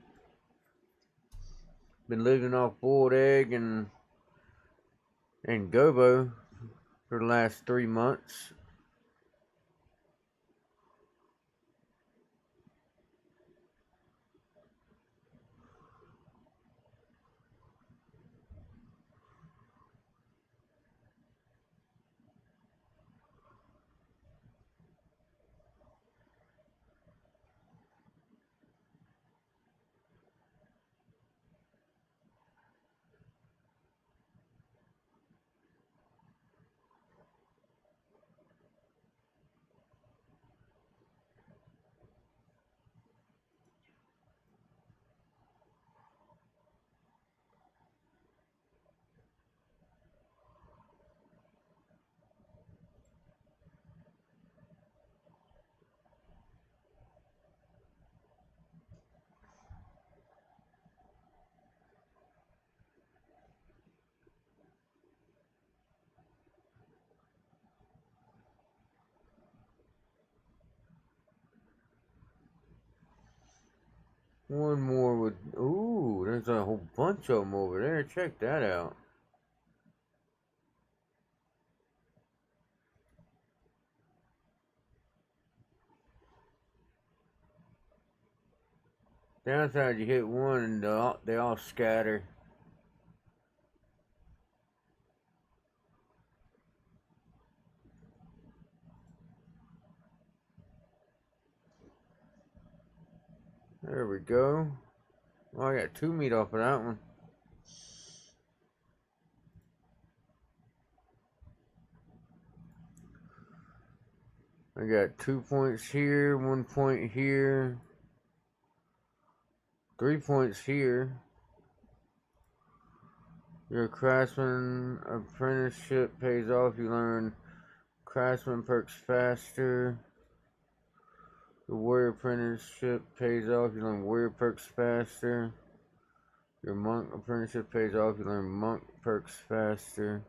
Been living off boiled egg and gobo for the last 3 months. One more would... Ooh, there's a whole bunch of them over there. Check that out. Downside, you hit one and they all scatter. There we go. Oh, I got 2 meat off of that one. I got 2 points here, 1 point here, 3 points here. Your craftsman apprenticeship pays off. You learn craftsman perks faster. The warrior apprenticeship pays off. You learn warrior perks faster. Your monk apprenticeship pays off. You learn monk perks faster.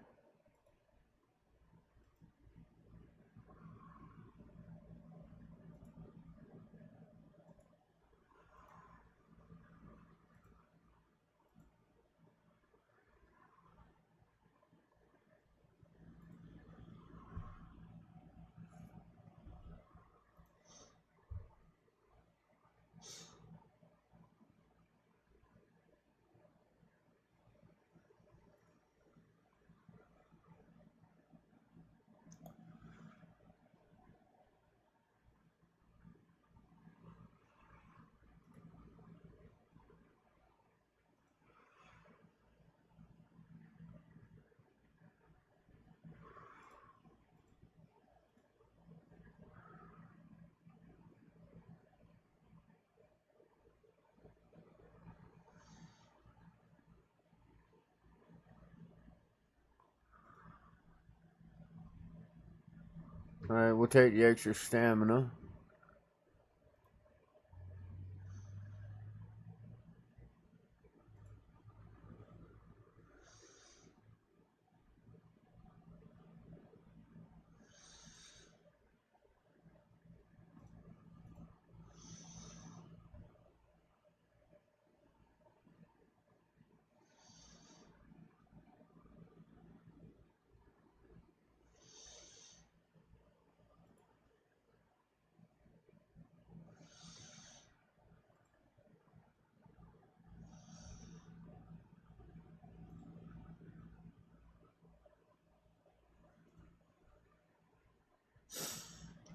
Alright, we'll take the extra stamina.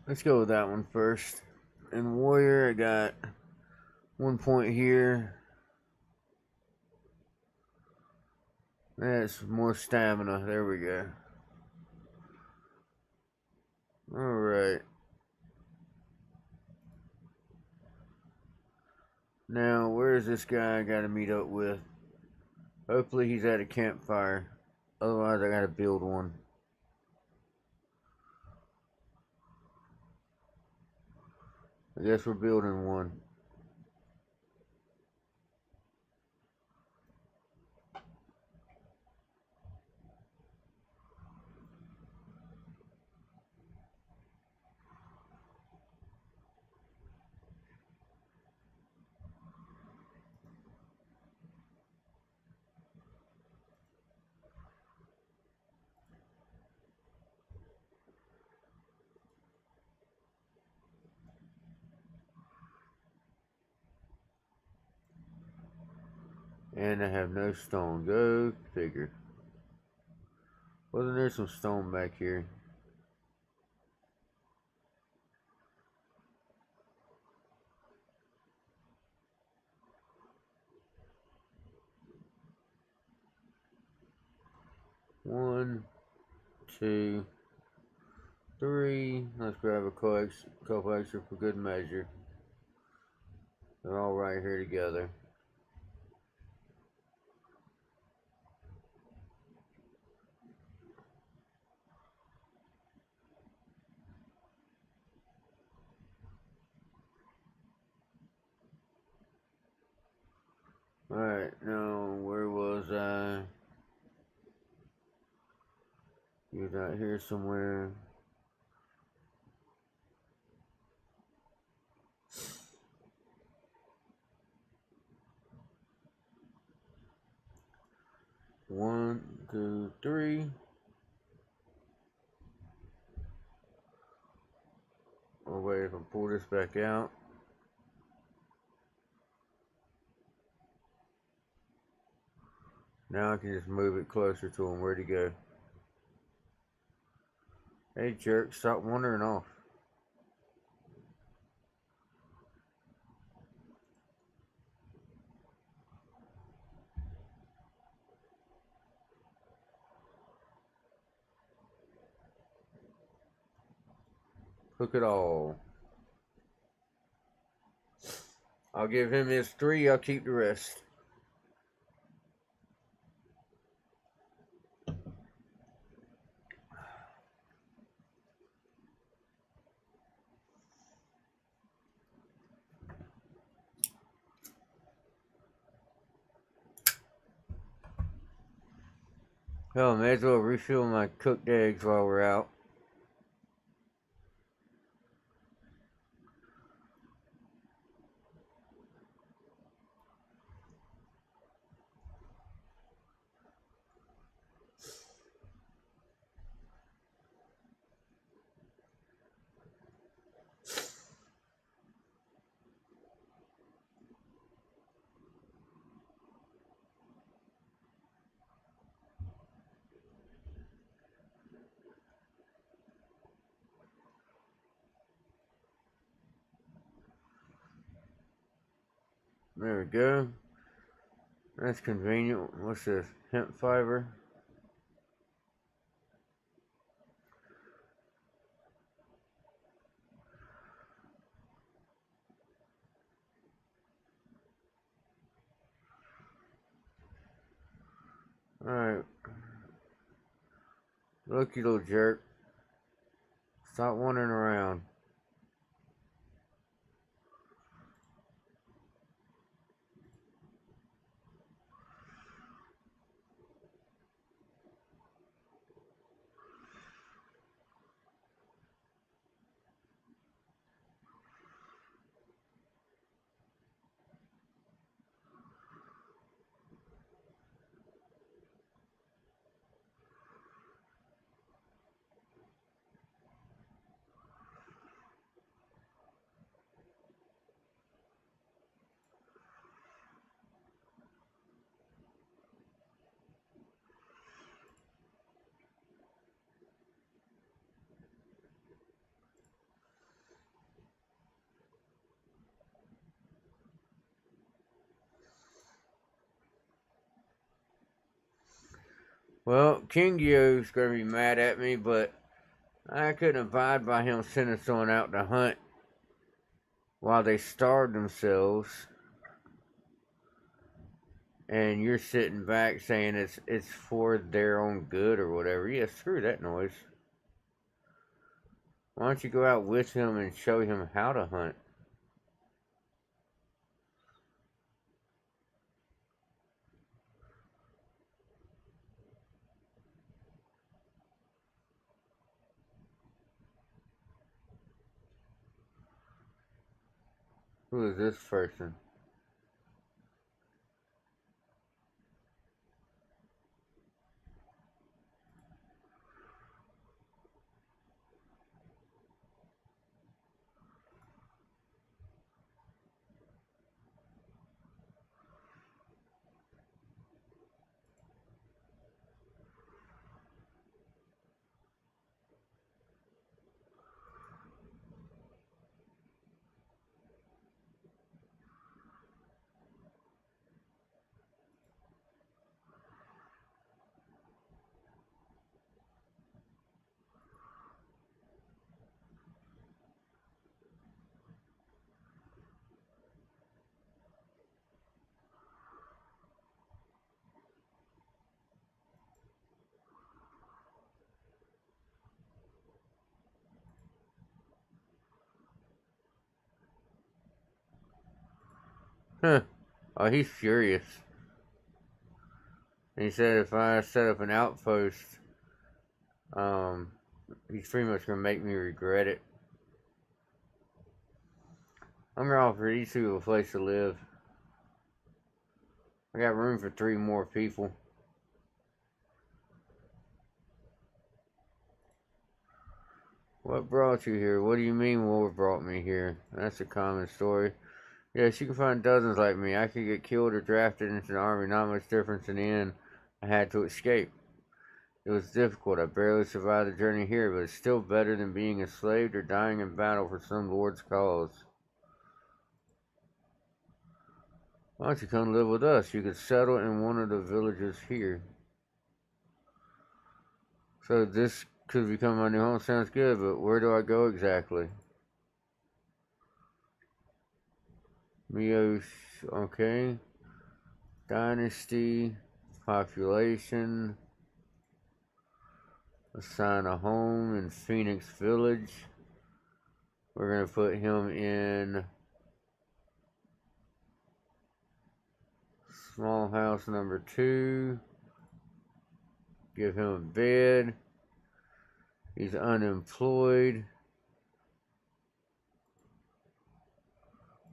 Let's go with that one first. In warrior, I got 1 point here. That's more stamina. There we go. Alright. Now, where's this guy I gotta meet up with? Hopefully he's at a campfire. Otherwise, I gotta build one. I guess we're building one. And I have no stone. Go figure. Wasn't there some stone back here? One, two, three. Let's grab a couple extra for good measure. They're all right here together. Alright, now where was I? He was out here somewhere. One, two, three. I'll wait if I pull this back out. Now I can just move it closer to him. Where'd he go? Hey jerk, stop wandering off. Hook it all. I'll give him his 3, I'll keep the rest. Hell, may as well refill my cooked eggs while we're out. There we go. That's convenient. What's this? Hemp fiber. Alright. Look, you little jerk. Stop wandering around. Well, King Yo's gonna be mad at me, but I couldn't abide by him sending someone out to hunt while they starved themselves, and you're sitting back saying it's for their own good or whatever. Yeah, screw that noise. Why don't you go out with him and show him how to hunt? Who is this person? Oh, he's furious. And he said if I set up an outpost, he's pretty much gonna make me regret it. I'm gonna offer these two a place to live. I got room for 3 more people. What brought you here? What do you mean war brought me here? That's a common story. Yes, you can find dozens like me. I could get killed or drafted into the army, not much difference in the end. I had to escape. It was difficult. I barely survived the journey here, but it's still better than being enslaved or dying in battle for some lord's cause. Why don't you come live with us? You could settle in one of the villages here. So this could become my new home. Sounds good, but where do I go exactly? Miyosh, okay. Dynasty, population, assign a home in Phoenix Village. We're going to put him in small house number 2. Give him a bed. He's unemployed.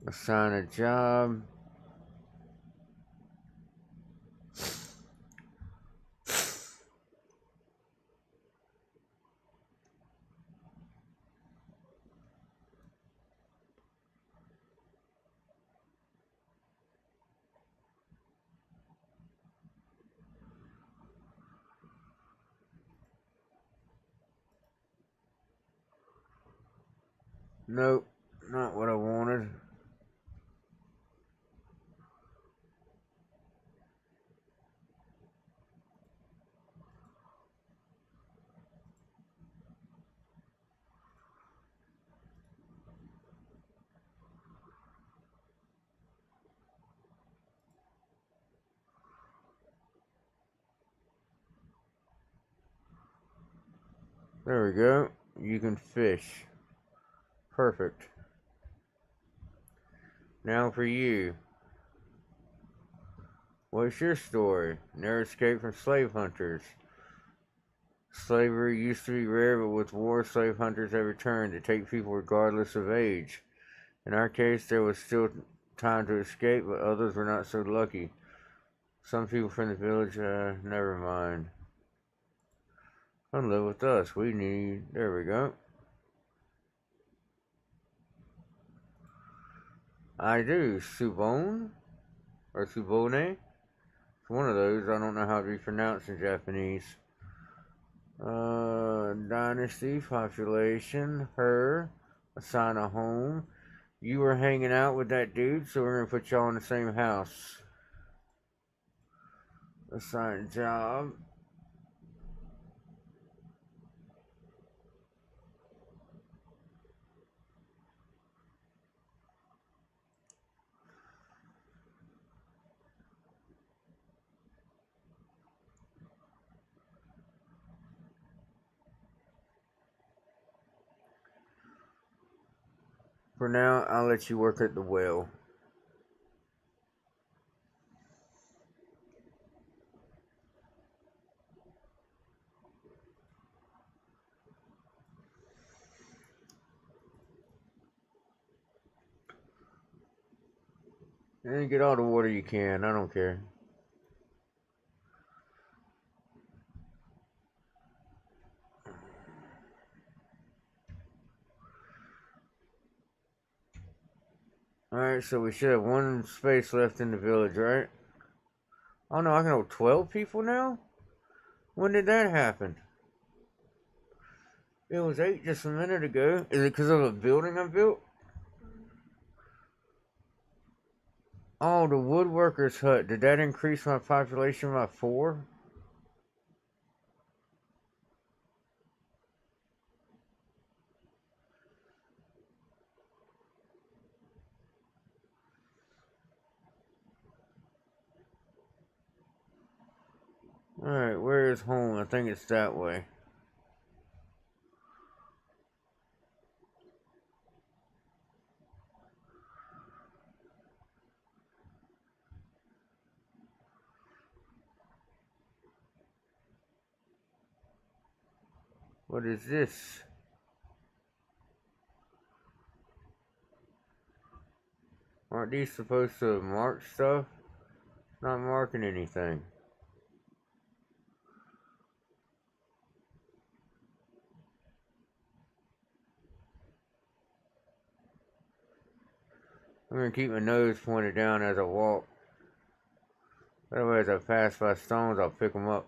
Assign a job. Nope, not what I wanted. There we go. You can fish. Perfect. Now for you. What's your story? Never escaped from slave hunters. Slavery used to be rare, but with war, slave hunters have returned to take people regardless of age. In our case, there was still time to escape, but others were not so lucky. Some people from the village, never mind. Come live with us. We need, there we go. I do. Subone? Or Subone? It's one of those. I don't know how to be pronounced in Japanese. Dynasty, population, her, assign a home. You were hanging out with that dude, so we're gonna put y'all in the same house. Assign job. For now, I'll let you work at the well. And get all the water you can. I don't care. Alright, so we should have 1 space left in the village, right? Oh no, I can hold 12 people now? When did that happen? It was 8 just a minute ago. Is it because of a building I built? Oh, the woodworker's hut. Did that increase my population by 4? Alright, where is home? I think it's that way. What is this? Aren't these supposed to mark stuff? Not marking anything. I'm gonna keep my nose pointed down as I walk. That way as I pass by stones, I'll pick them up.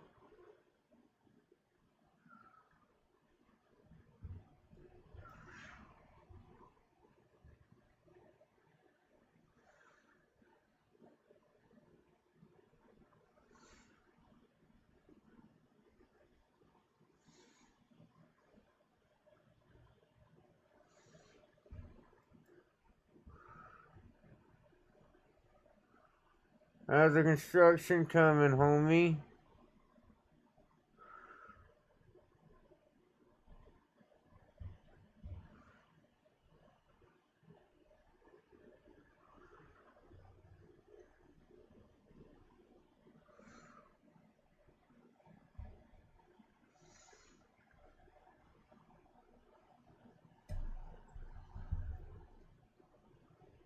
How's the construction coming, homie?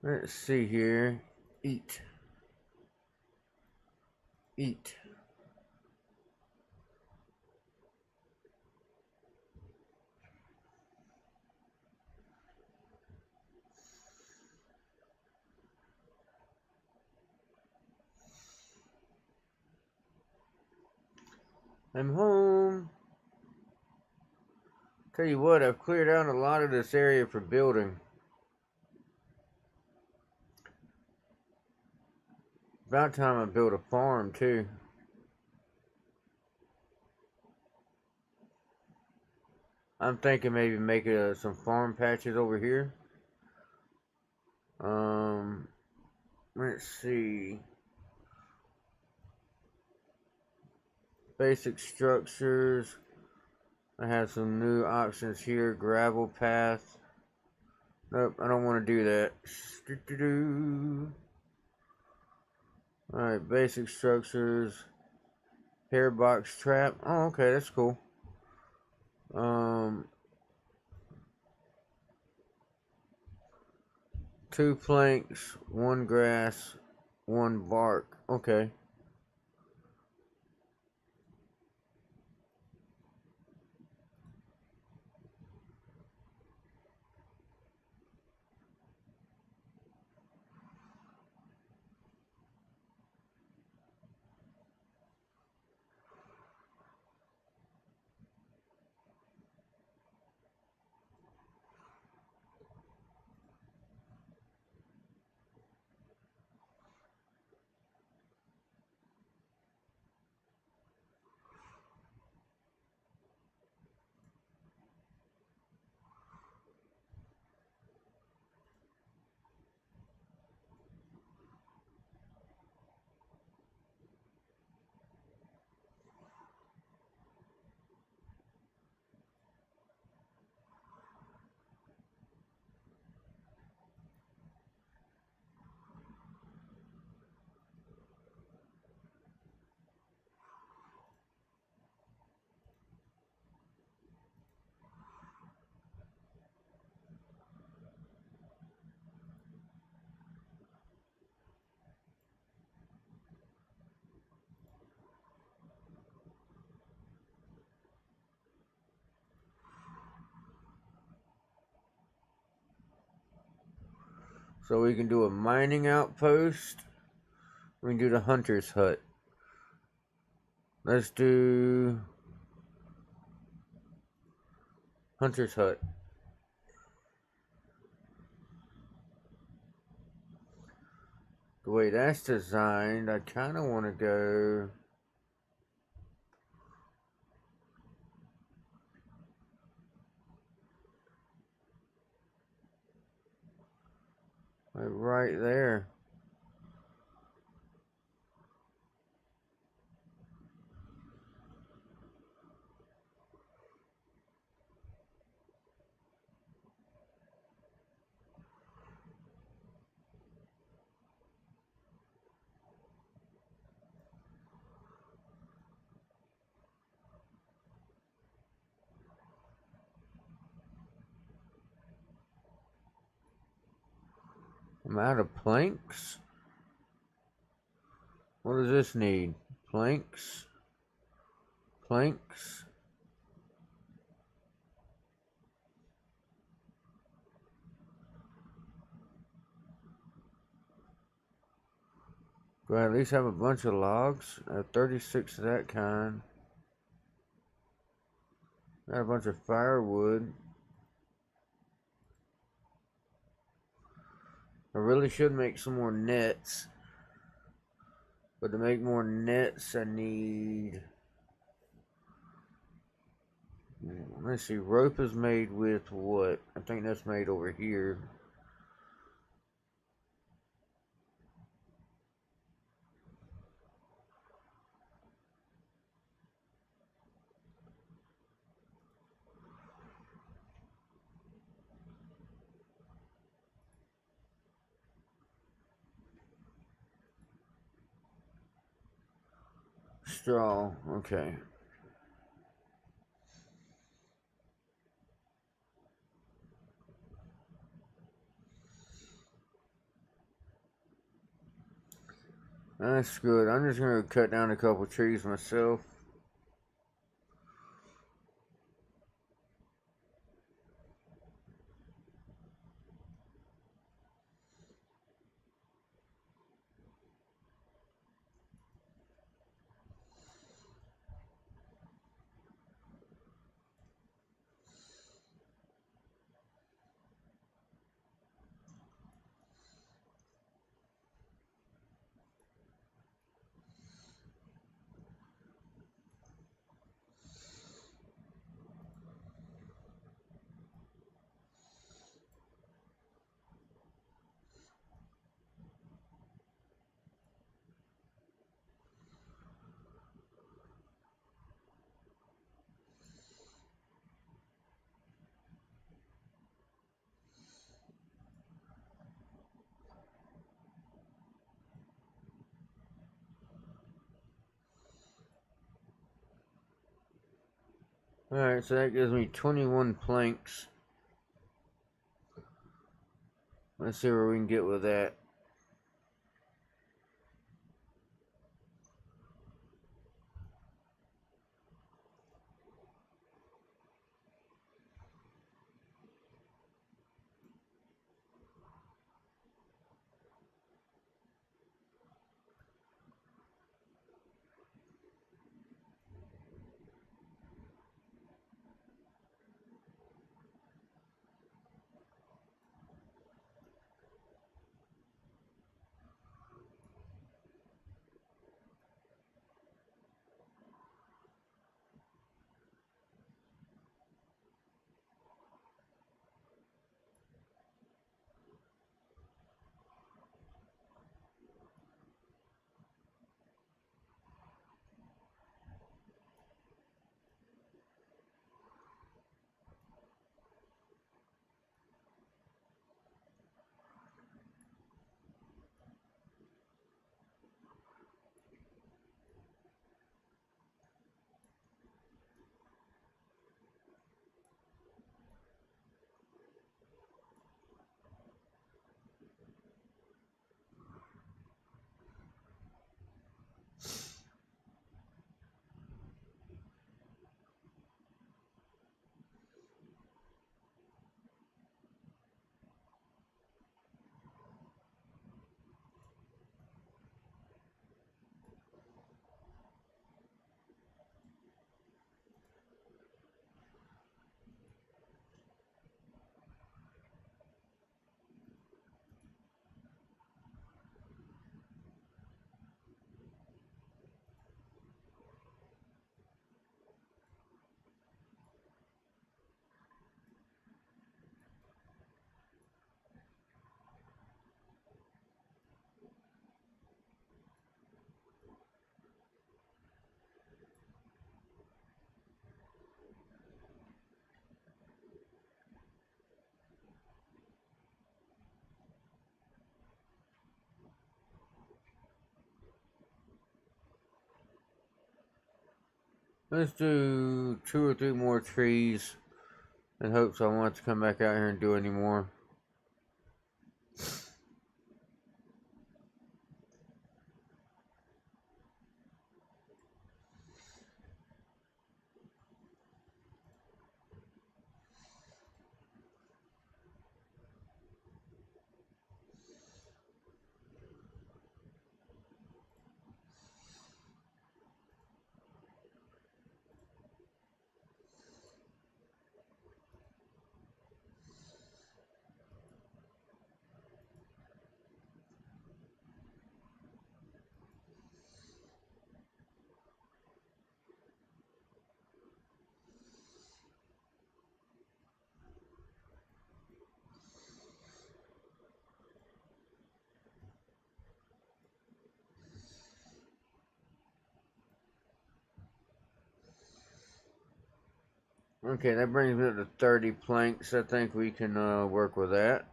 Let's see here. Eat. Eat. I'm home. Tell you what, I've cleared out a lot of this area for building. About time I built a farm too. I'm thinking maybe make some farm patches over here. Let's see. Basic structures. I have some new options here. Gravel path. Nope, I don't want to do that. Alright, basic structures. Hair box trap. Oh, okay, that's cool. Two planks, one grass, one bark. Okay. So we can do a mining outpost. We can do the hunter's hut. Let's do hunter's hut. The way that's designed, I kind of want to go like right there. I'm out of planks. What does this need? Planks. Planks. Do I at least have a bunch of logs? I have 36 of that kind. I have a bunch of firewood. I really should make some more nets. But to make more nets, I need... Let's see, rope is made with what? I think that's made over here. Straw, okay. That's good. I'm just going to cut down a couple trees myself. Alright, so that gives me 21 planks. Let's see where we can get with that. Let's do 2 or 3 more trees in hopes I want to come back out here and do any more. Okay, that brings me up to 30 planks. I think we can work with that.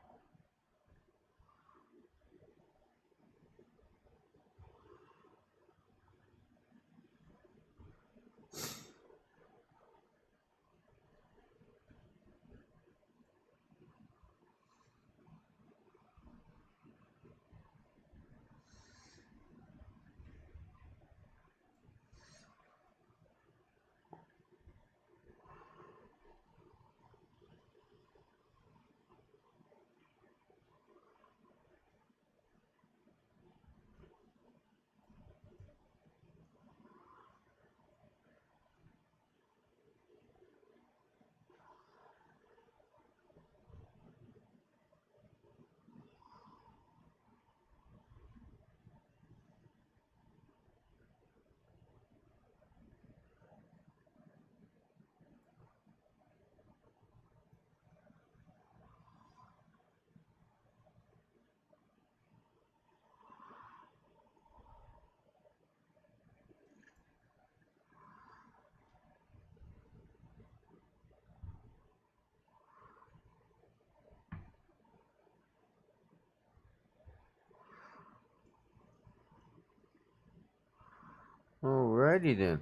Alrighty then.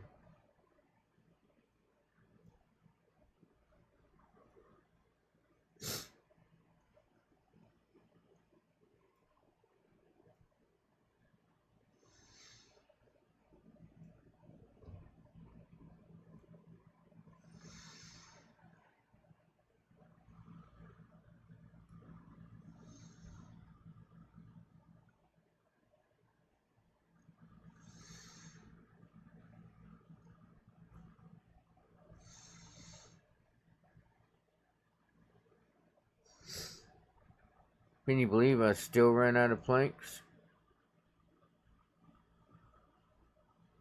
Can you believe I still ran out of planks?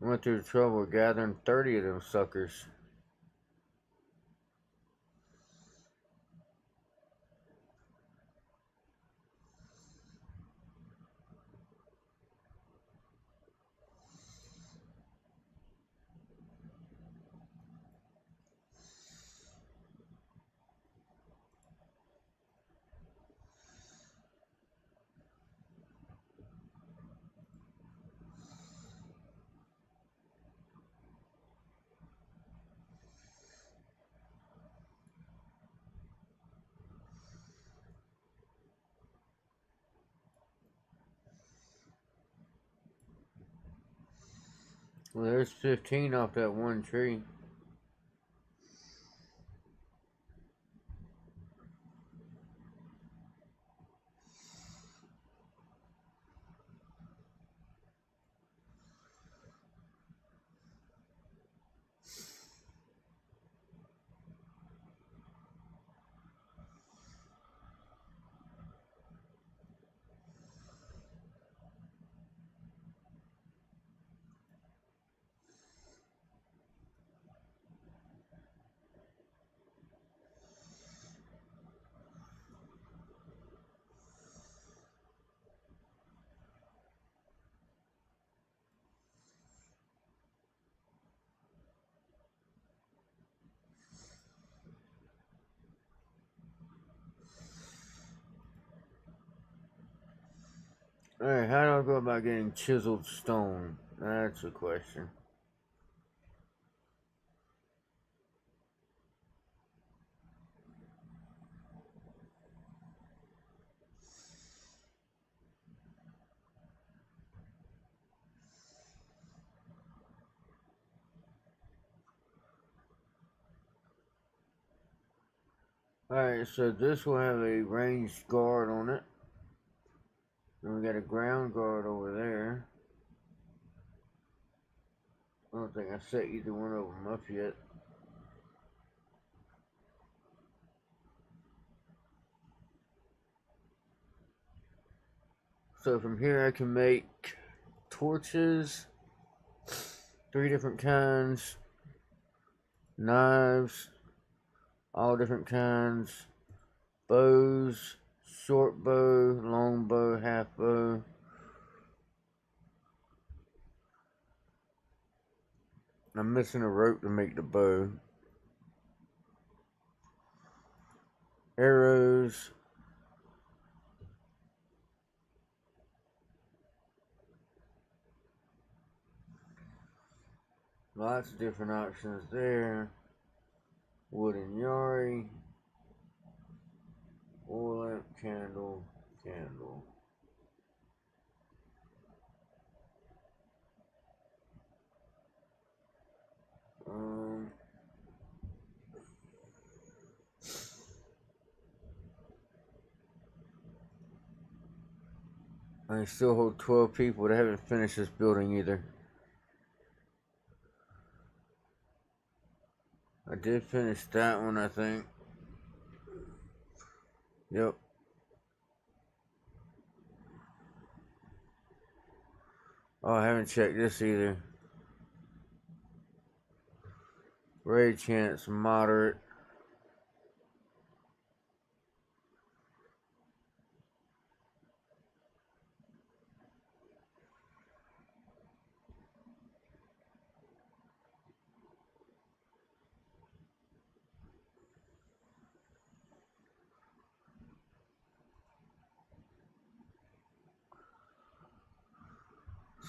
I went through the trouble of gathering 30 of them suckers. Well, there's 15 off that one tree. Alright, how do I go about getting chiseled stone? That's the question. Alright, so this will have a ranged guard on it. And we got a ground guard over there. I don't think I set either one of them up yet. So from here I can make torches, 3 different kinds, knives, all different kinds, bows, short bow, long bow, half bow. I'm missing a rope to make the bow. arrows, lots of different options there. Wooden yari, oil lamp, candle, candle. I still hold 12 people that haven't finished this building either. I did finish that one, I think. Yep. Oh, I haven't checked this either. Raid chance, moderate.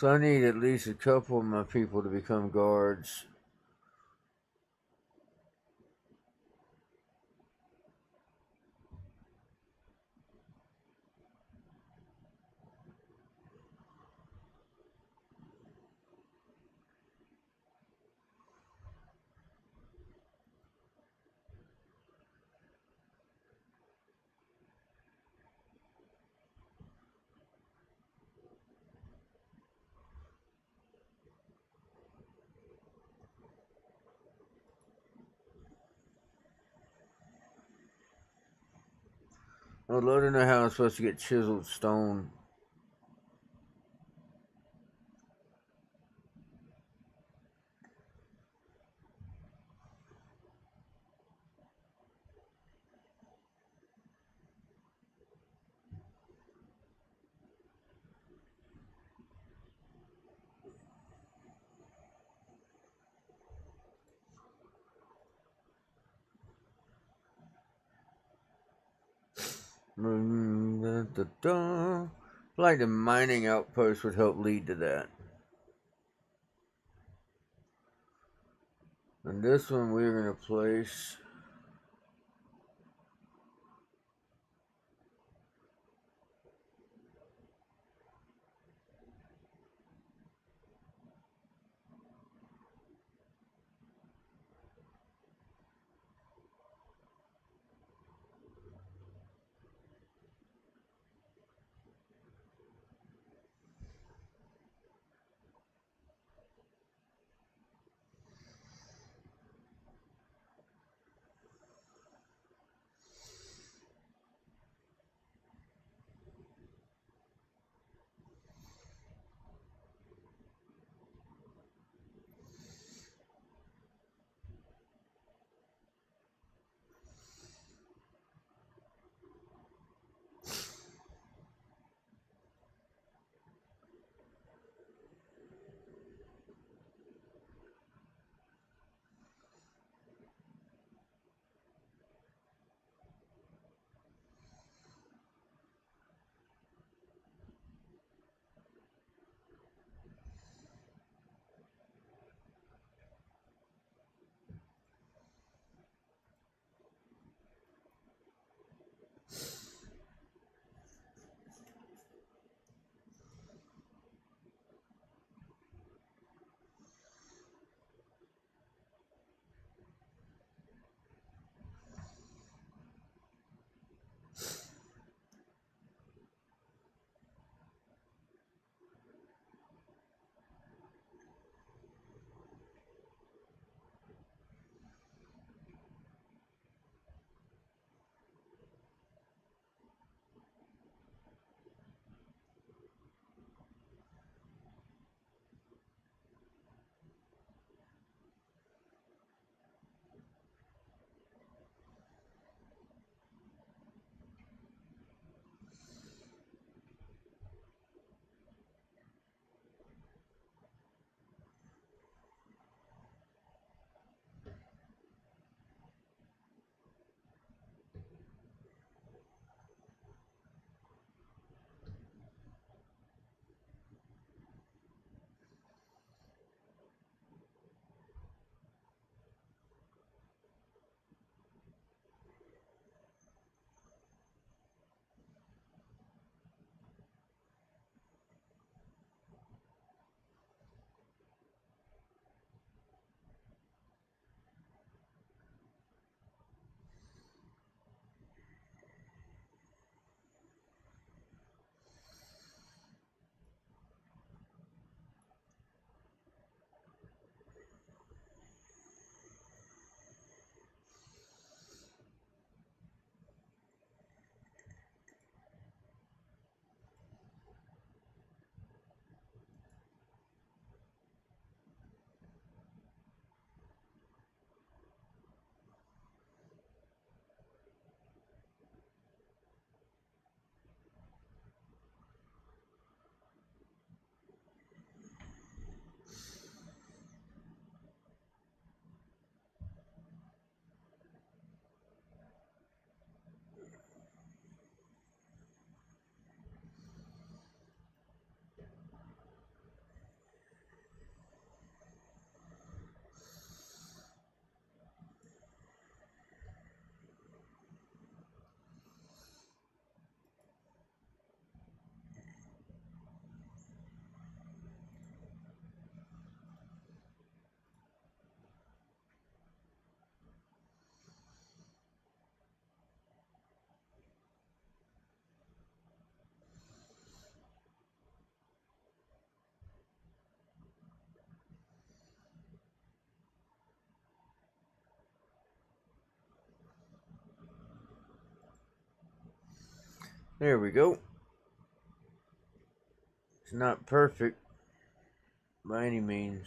So I need at least a couple of my people to become guards. I'd love to know how I'm supposed to get chiseled stone. Like the mining outpost would help lead to that. And this one we're going to place. There we go. It's not perfect by any means.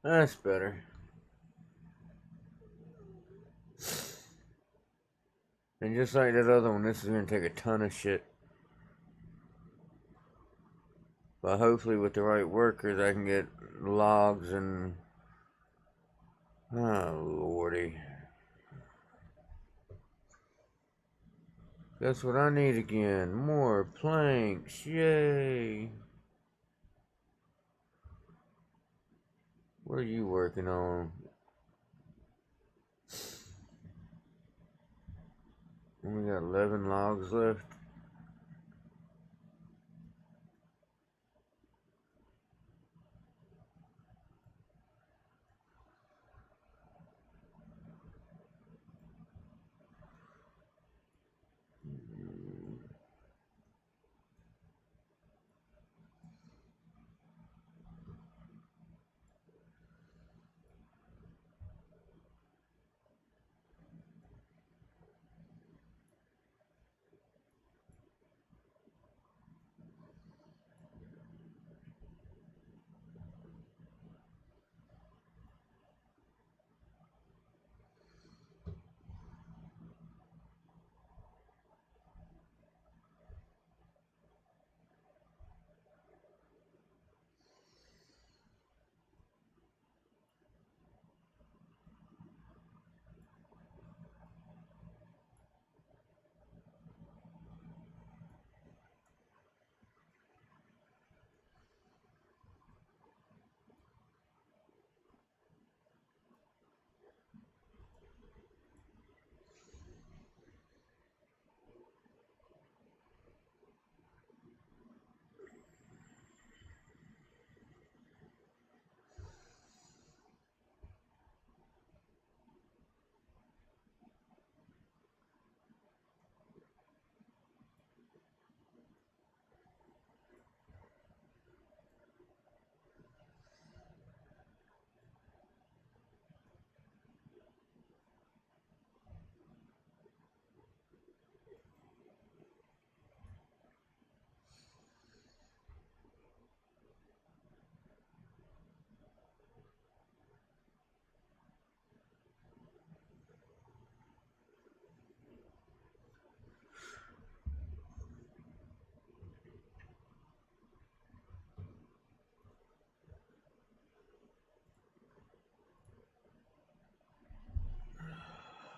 That's better. And just like that other one, this is going to take a ton of shit. But hopefully with the right workers, I can get logs and... Oh, lordy. Guess what I need again? More planks. Yay. What are you working on? We got 11 logs left.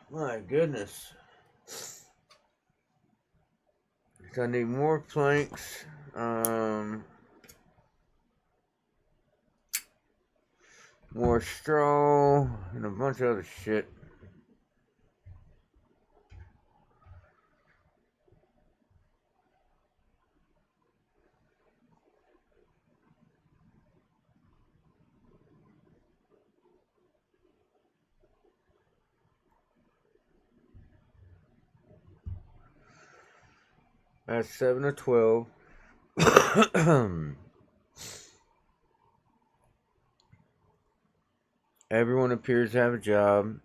My goodness. So I need more planks. More straw and a bunch of other shit. That's 7 of 12. Everyone appears to have a job.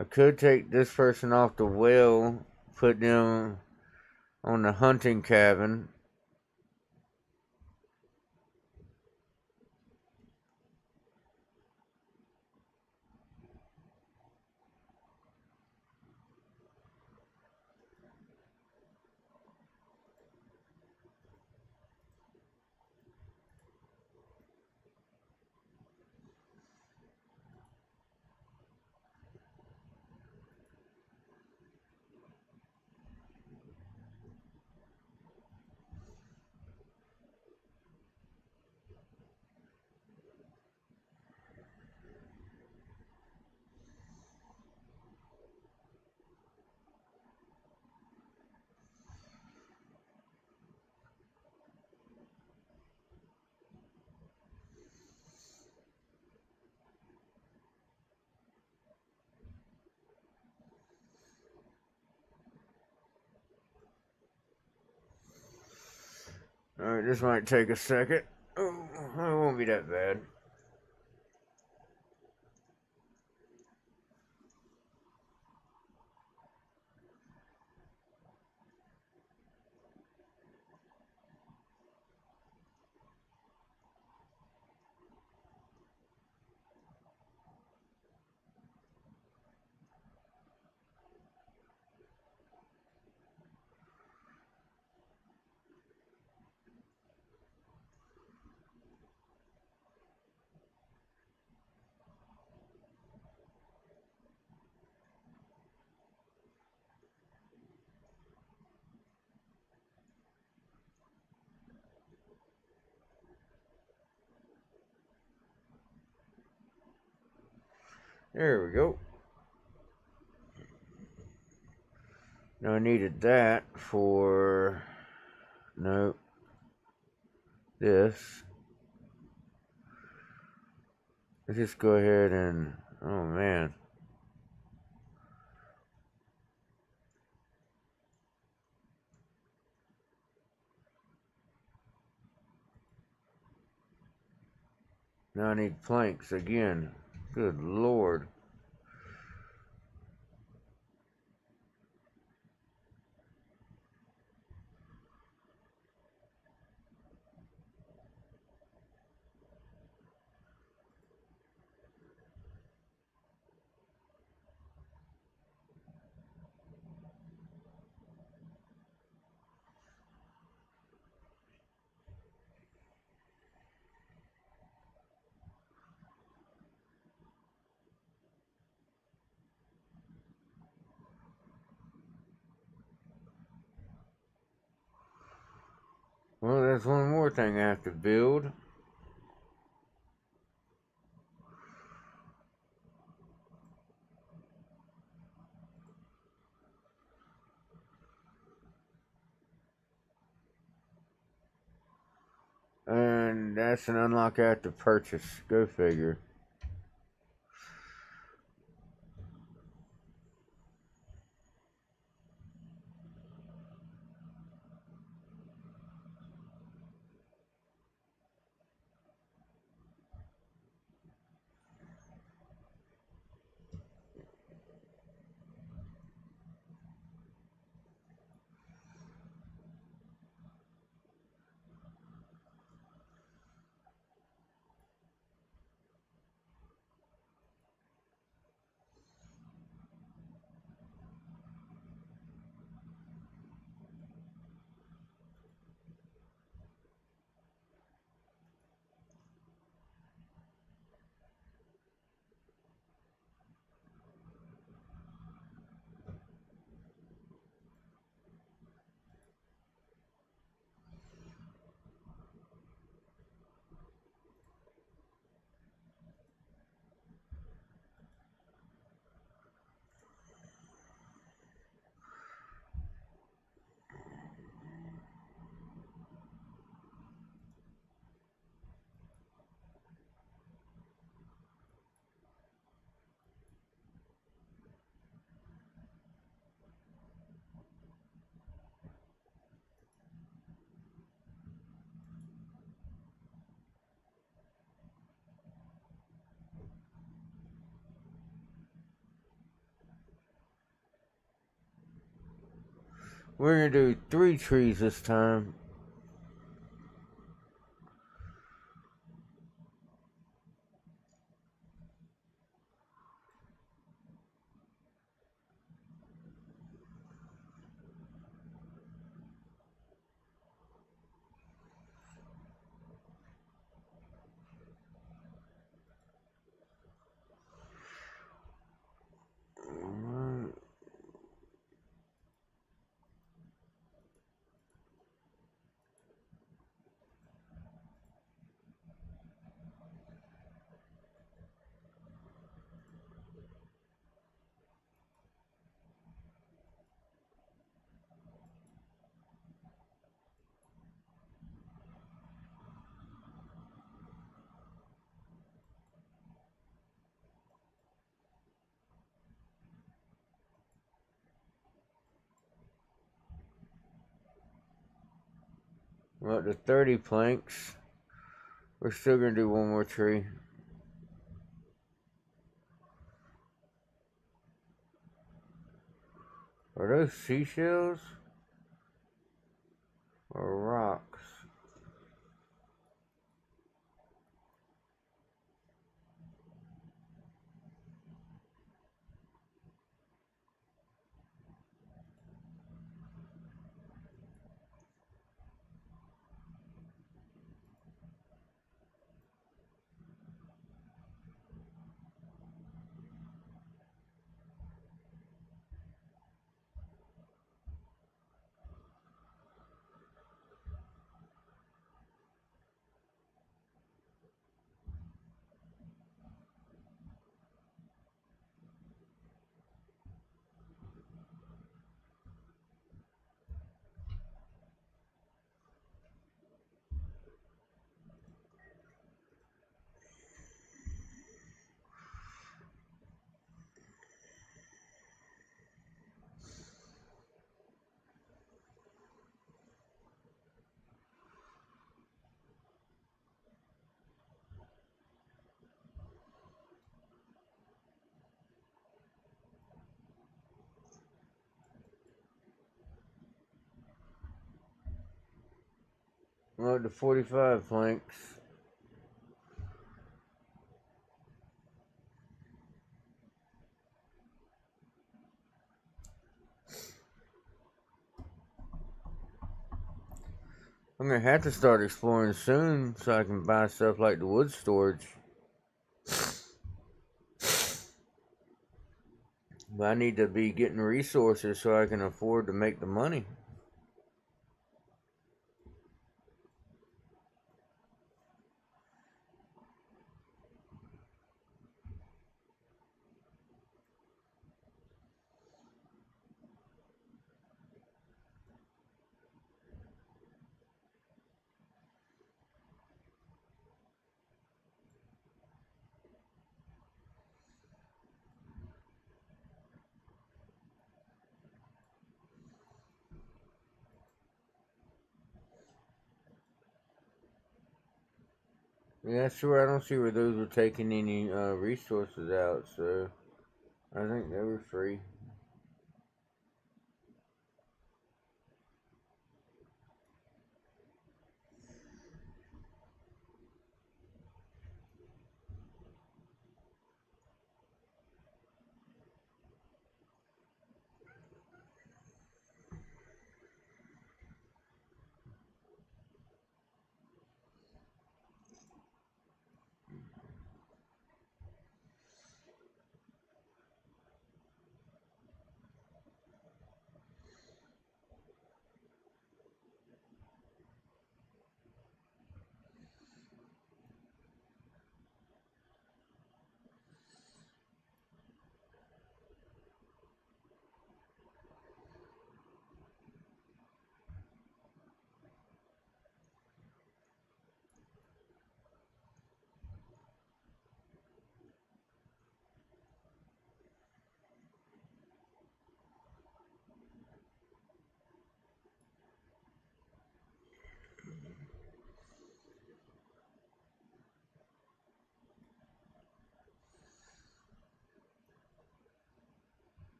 I could take this person off the whale, put them on the hunting cabin. Alright, this might take a second. Oh, it won't be that bad. There we go. Now I needed that for... Nope. This. Let's just go ahead and... Oh, man. Now I need planks again. Good lord. Well, there's one more thing I have to build. And that's an unlock I have to purchase. Go figure. We're gonna do 3 trees this time. We're up to 30 planks. We're still gonna do one more tree. Are those seashells? Or rocks? We're up to 45 planks. I'm gonna have to start exploring soon so I can buy stuff like the wood storage. But I need to be getting resources so I can afford to make the money. Yeah, sure. I don't see where those were taking any resources out, so I think they were free.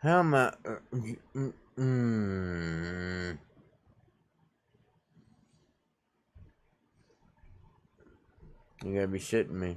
How am I? You gotta be shitting me.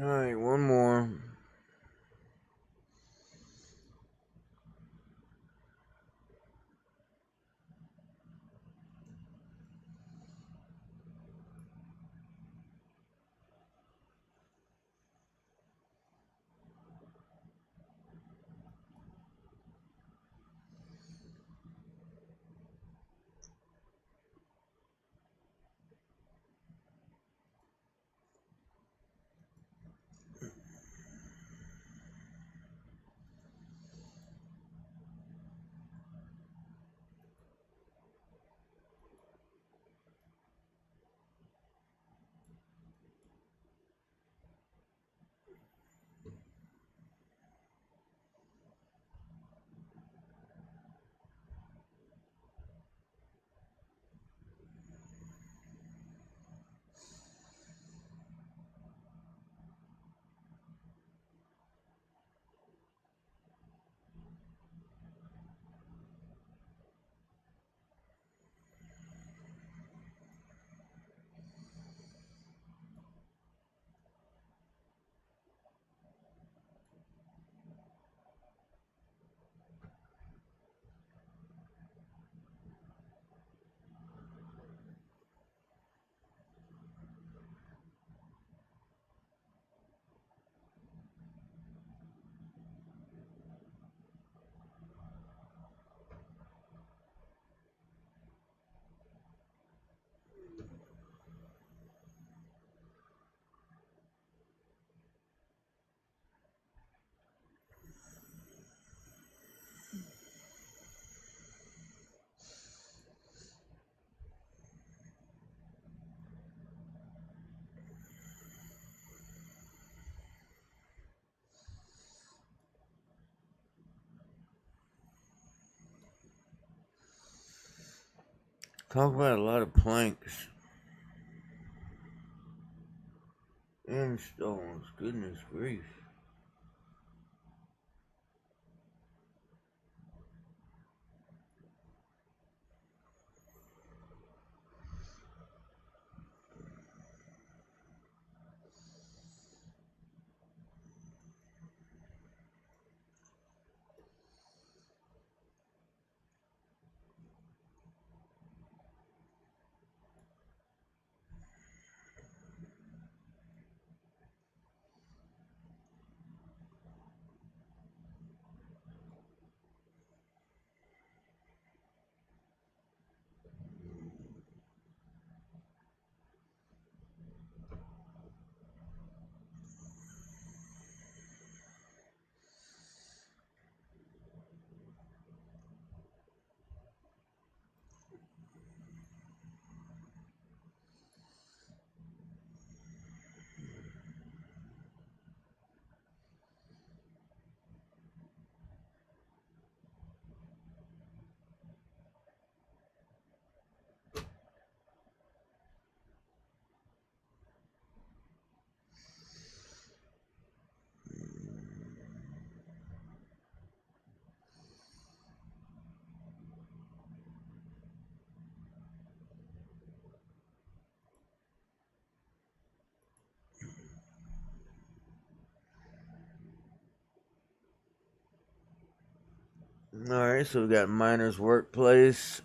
Alright, one more. Talk about a lot of planks and stones. Goodness grief. Alright, so we got miner's workplace,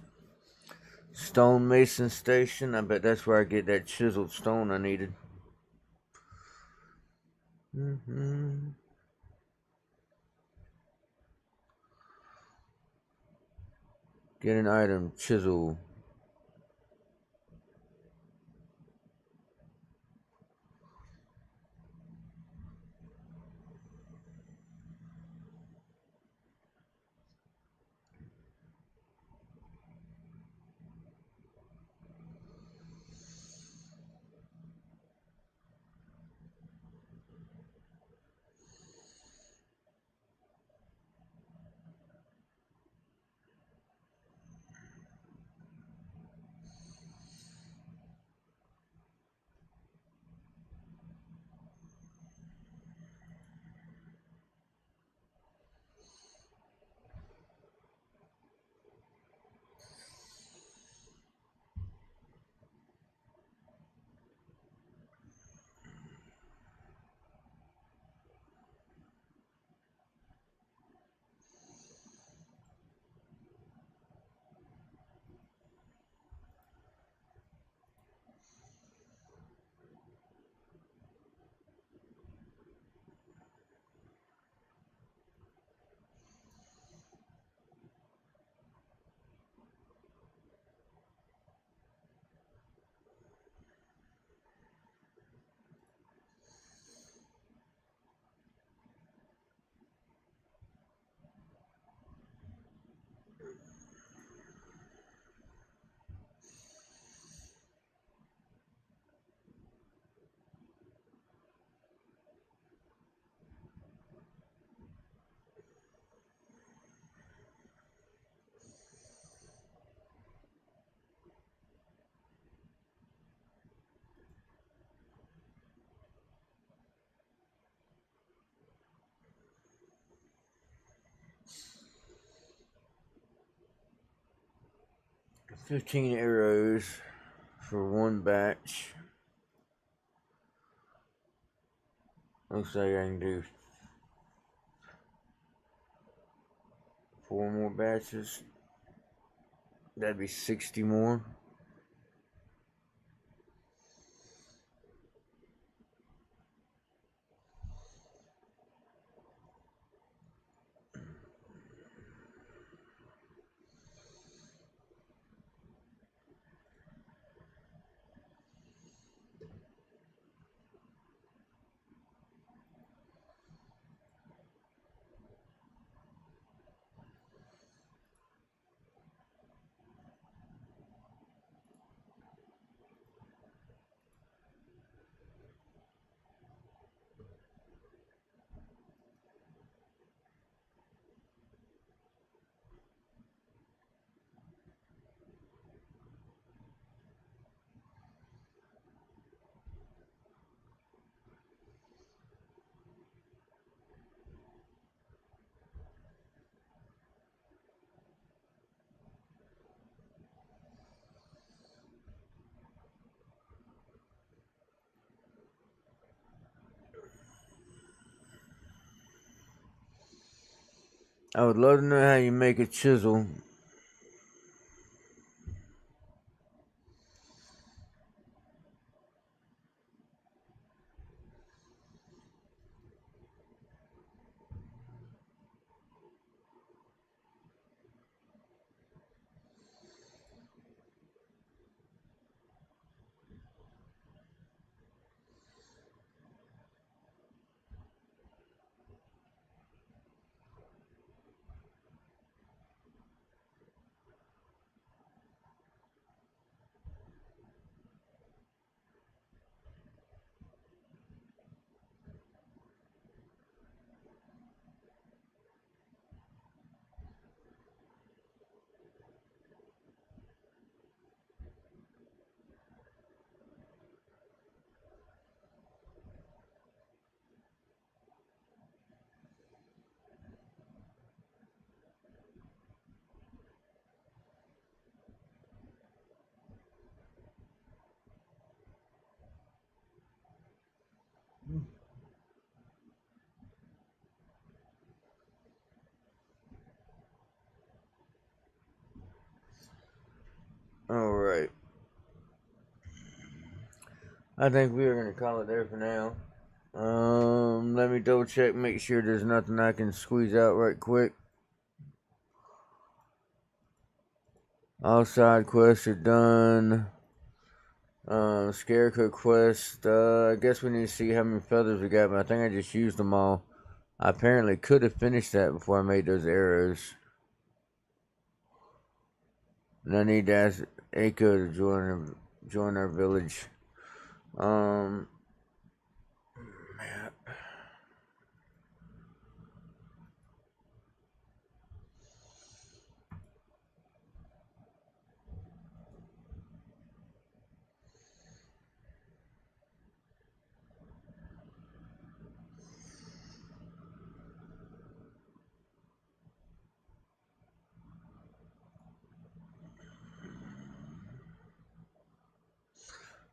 stonemason station. I bet that's where I get that chiseled stone I needed. Get an item, chisel. $15 arrows for one batch. Looks like I can do 4 more batches. That'd be 60 more. I would love to know how you make a chisel. I think we are going to call it there for now. Let me double check, make sure there's nothing I can squeeze out right quick. All side quests are done. Scarecrow quest. I guess we need to see how many feathers we got, but I think I just used them all. I apparently could have finished that before I made those arrows. And I need to ask Aiko to join our village. Map.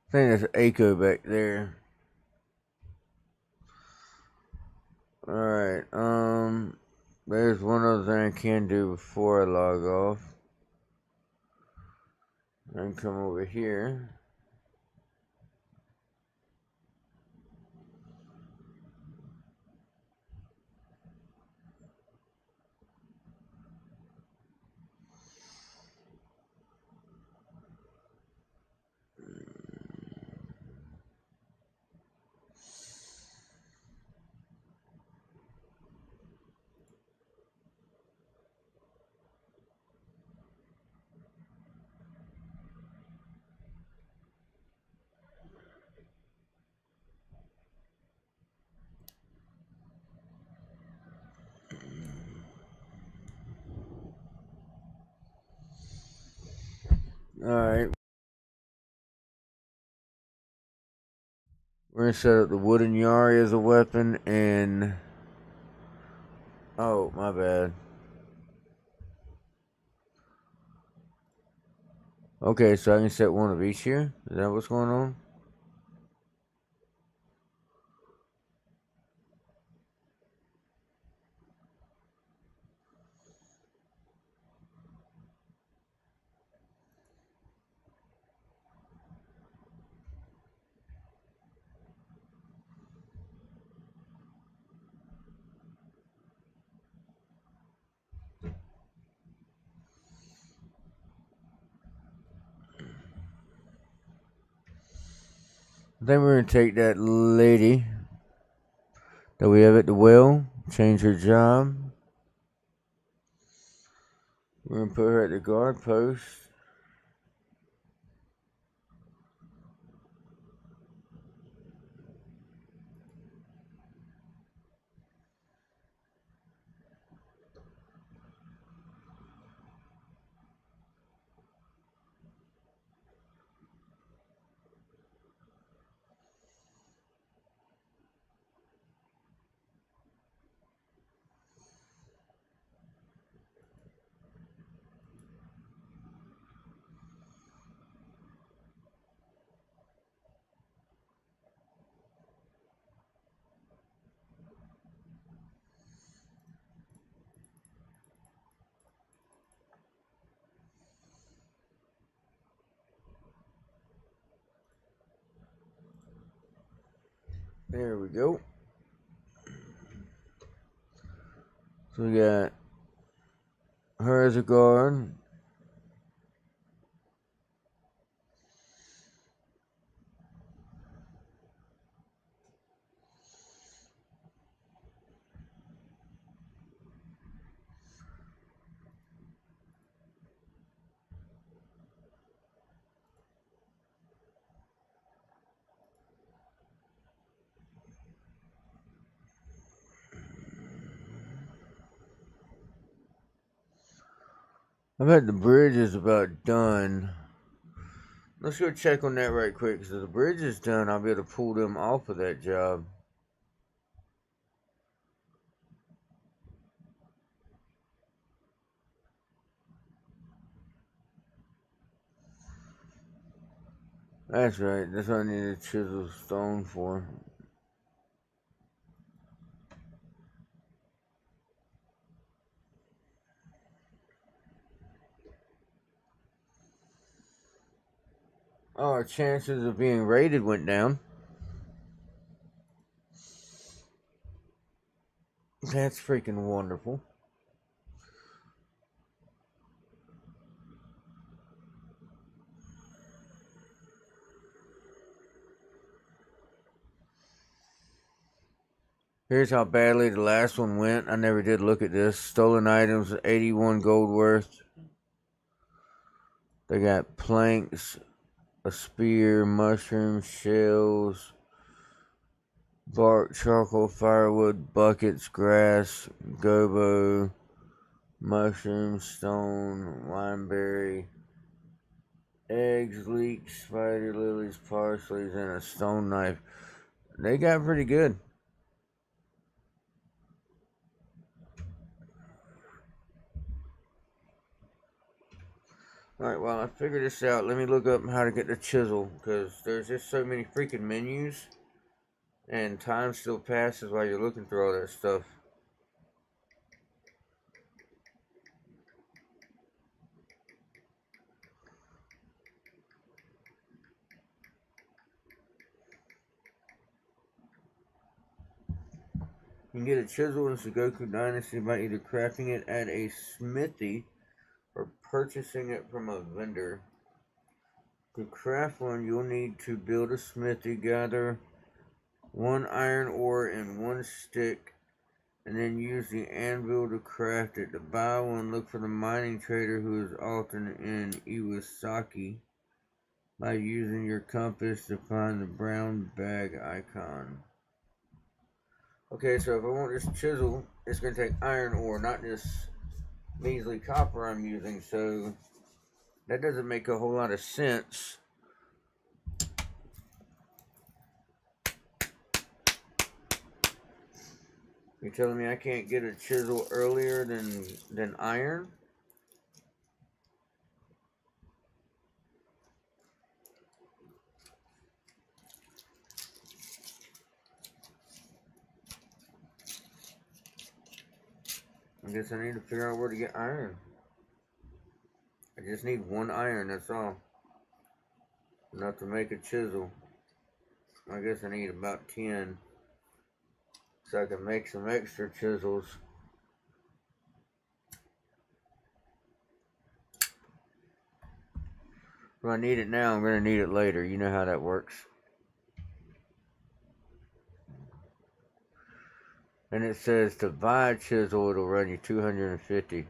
I think there's Aiko back there. Alright, there's one other thing I can do before I log off. I can come over here. Alright. We're gonna set up the wooden yari as a weapon and... Oh, my bad. Okay, so I can set one of each here? Is that what's going on? I think we're gonna take that lady that we have at the well, change her job. We're gonna put her at the guard post. There we go. So we got her as a guard. I bet the bridge is about done. Let's go check on that right quick, because if the bridge is done, I'll be able to pull them off of that job. That's right, that's what I need to chisel stone for. our chances of being raided went down. That's freaking wonderful. Here's how badly the last one went. I never did look at this. Stolen items, 81 gold worth. They got planks, a spear, mushrooms, shells, bark, charcoal, firewood, buckets, grass, gobo, mushrooms, stone, wineberry, eggs, leeks, spider lilies, parsleys, and a stone knife. They got pretty good. Alright, well, I figured this out. Let me look up how to get the chisel, because there's just so many freaking menus, and time still passes while you're looking through all that stuff. You can get a chisel in Sengoku Dynasty by either crafting it at a smithy or purchasing it from a vendor. To craft one, you'll need to build a smithy, gather 1 iron ore and 1 stick, and then use the anvil to craft it. To buy one, look for the mining trader who is often in Iwasaki by using your compass to find the brown bag icon. Okay, so if I want this chisel, it's going to take iron ore, not this measly copper I'm using, so that doesn't make a whole lot of sense. You're telling me I can't get a chisel earlier than iron? I guess I need to figure out where to get iron. I just need 1 iron, that's all. Enough to make a chisel. I guess I need about 10. So I can make some extra chisels. If I need it now, I'm going to need it later. You know how that works. And it says to buy a chisel, it'll run you $250.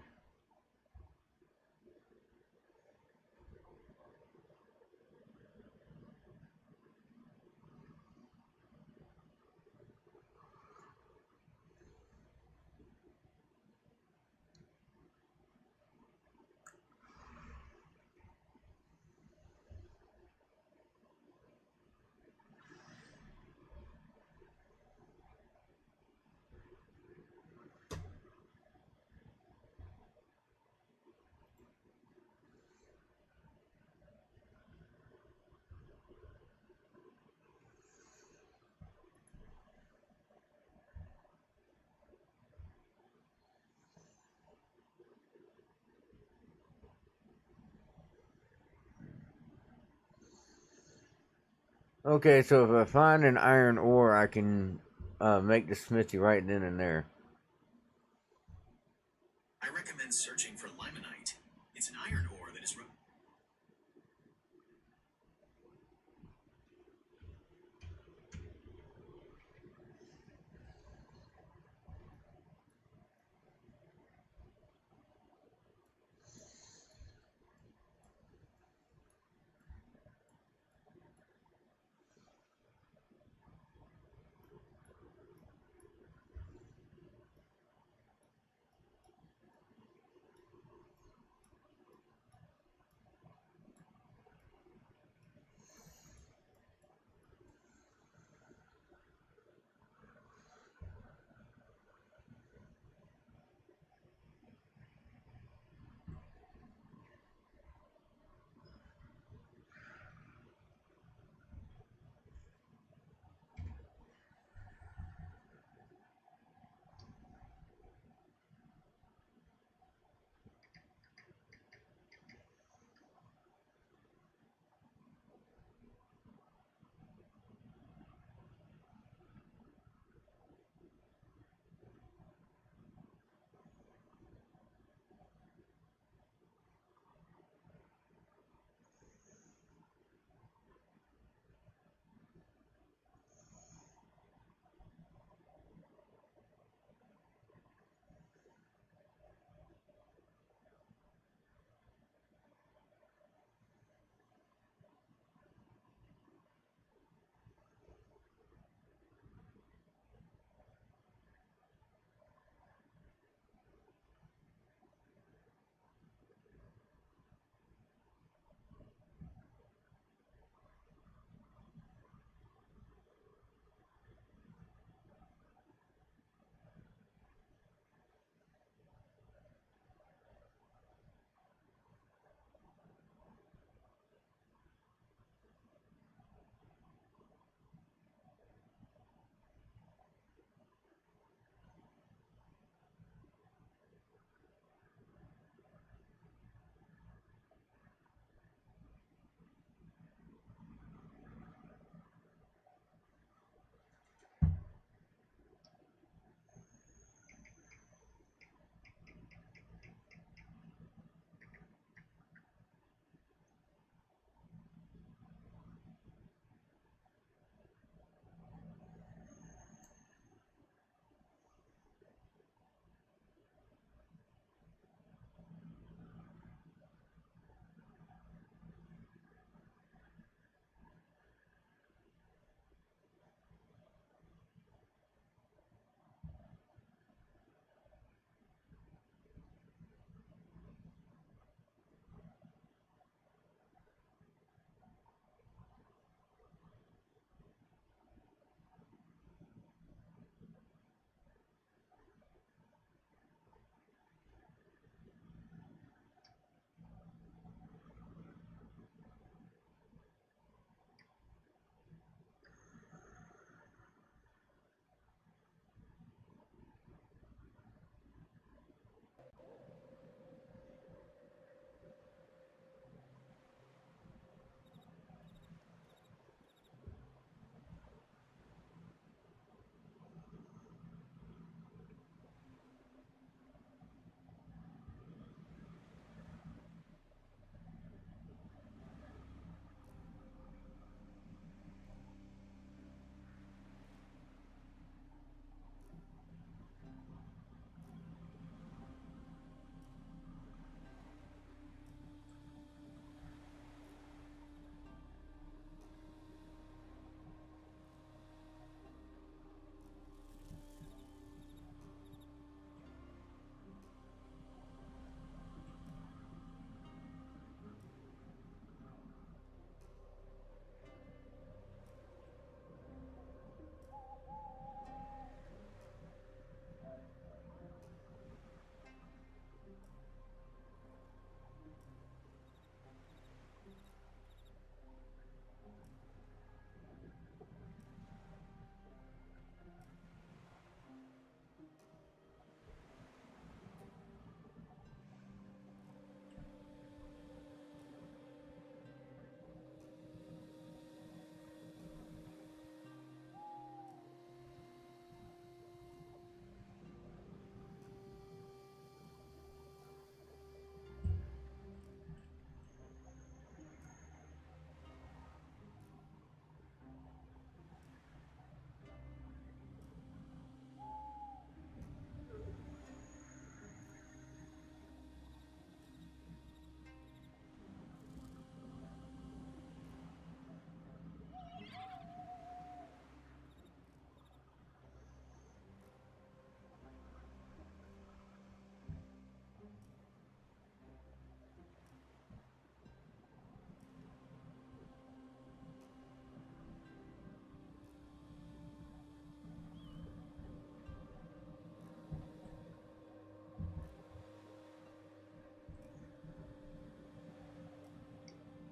Okay, so if I find an iron ore, I can make the smithy right then and there. I recommend searching for limonite. It's an iron ore that is...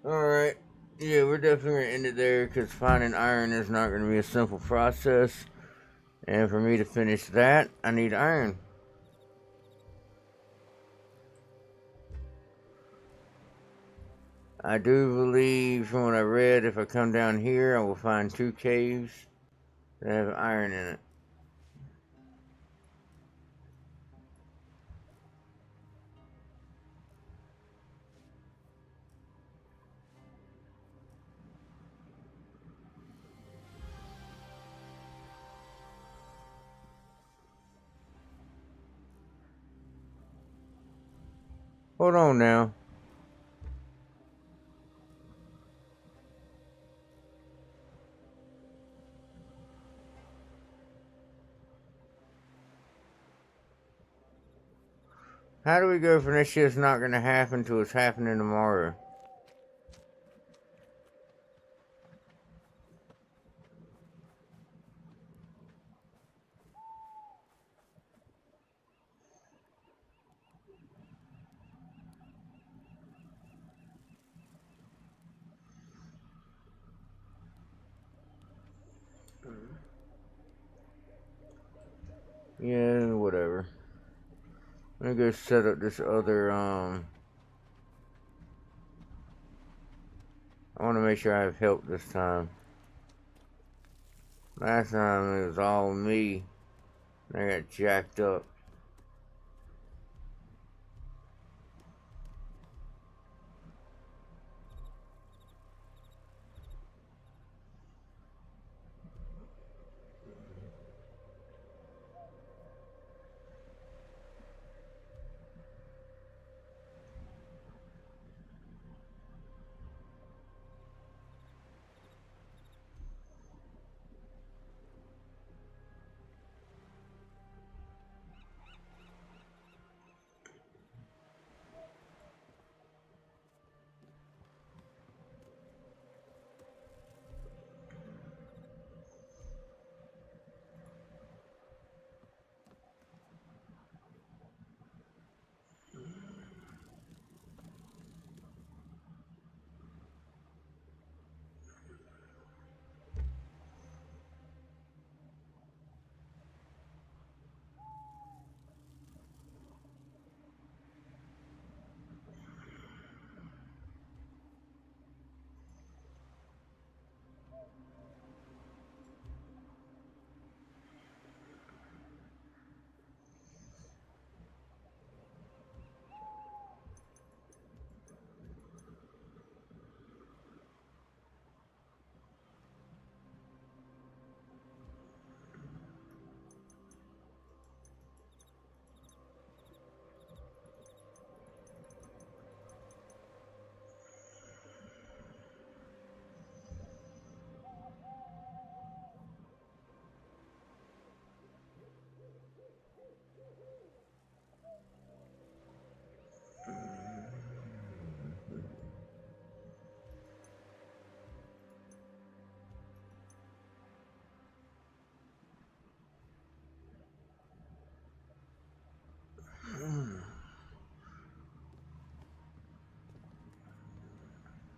Alright. Yeah, we're definitely going to end it there because finding iron is not going to be a simple process. And for me to finish that, I need iron. I do believe from what I read, if I come down here, I will find 2 caves that have iron in it. Hold on now. How do we go from this shit's not gonna happen to it's happening tomorrow? Yeah, whatever. Let me go set up this other, I want to make sure I have help this time. Last time it was all me. I got jacked up.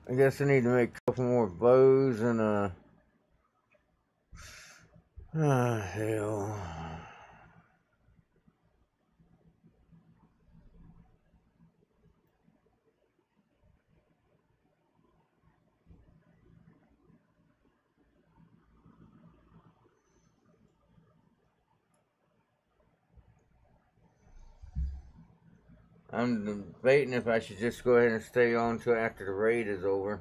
I guess I need to make a couple more bows and hell. I'm debating if I should just go ahead and stay on till after the raid is over.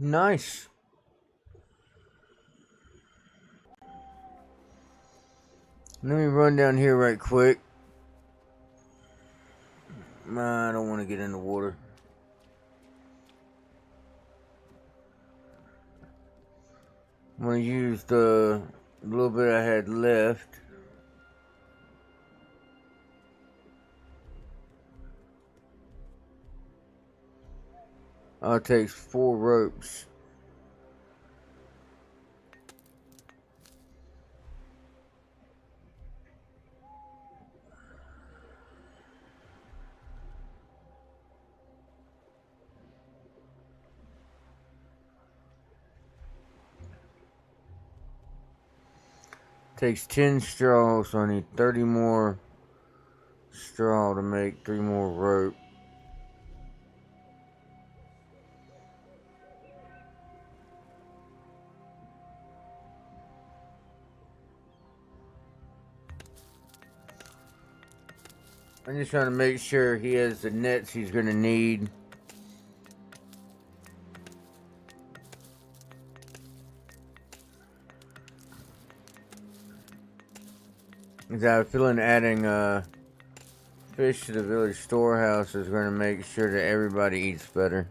Nice. Let me run down here right quick. I don't want to get in the water. I'm going to use the little bit I had left. I'll take 4 ropes. Takes 10 straw, so I need 30 more straw to make 3 more rope. I'm just trying to make sure he has the nets he's going to need. I have a feeling adding fish to the village storehouse is going to make sure that everybody eats better.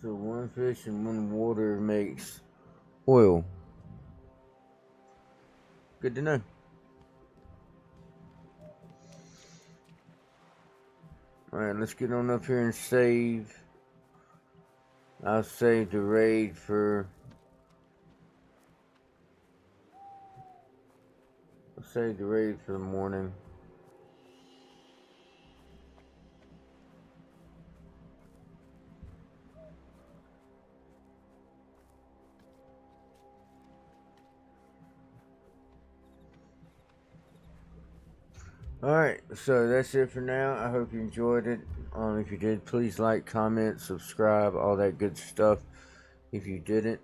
So 1 fish and 1 water makes oil. Good to know. Alright, let's get on up here and save. I'll save the raid for... I'll save the raid for the morning. Alright, so that's it for now. I hope you enjoyed it. If you did, please like, comment, subscribe, all that good stuff. If you didn't,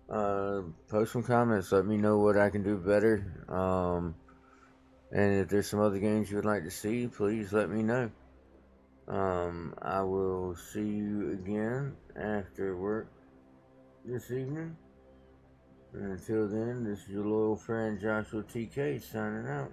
post some comments. Let me know what I can do better. And if there's some other games you would like to see, please let me know. I will see you again after work this evening. And until then, this is your loyal friend Joshua TK signing out.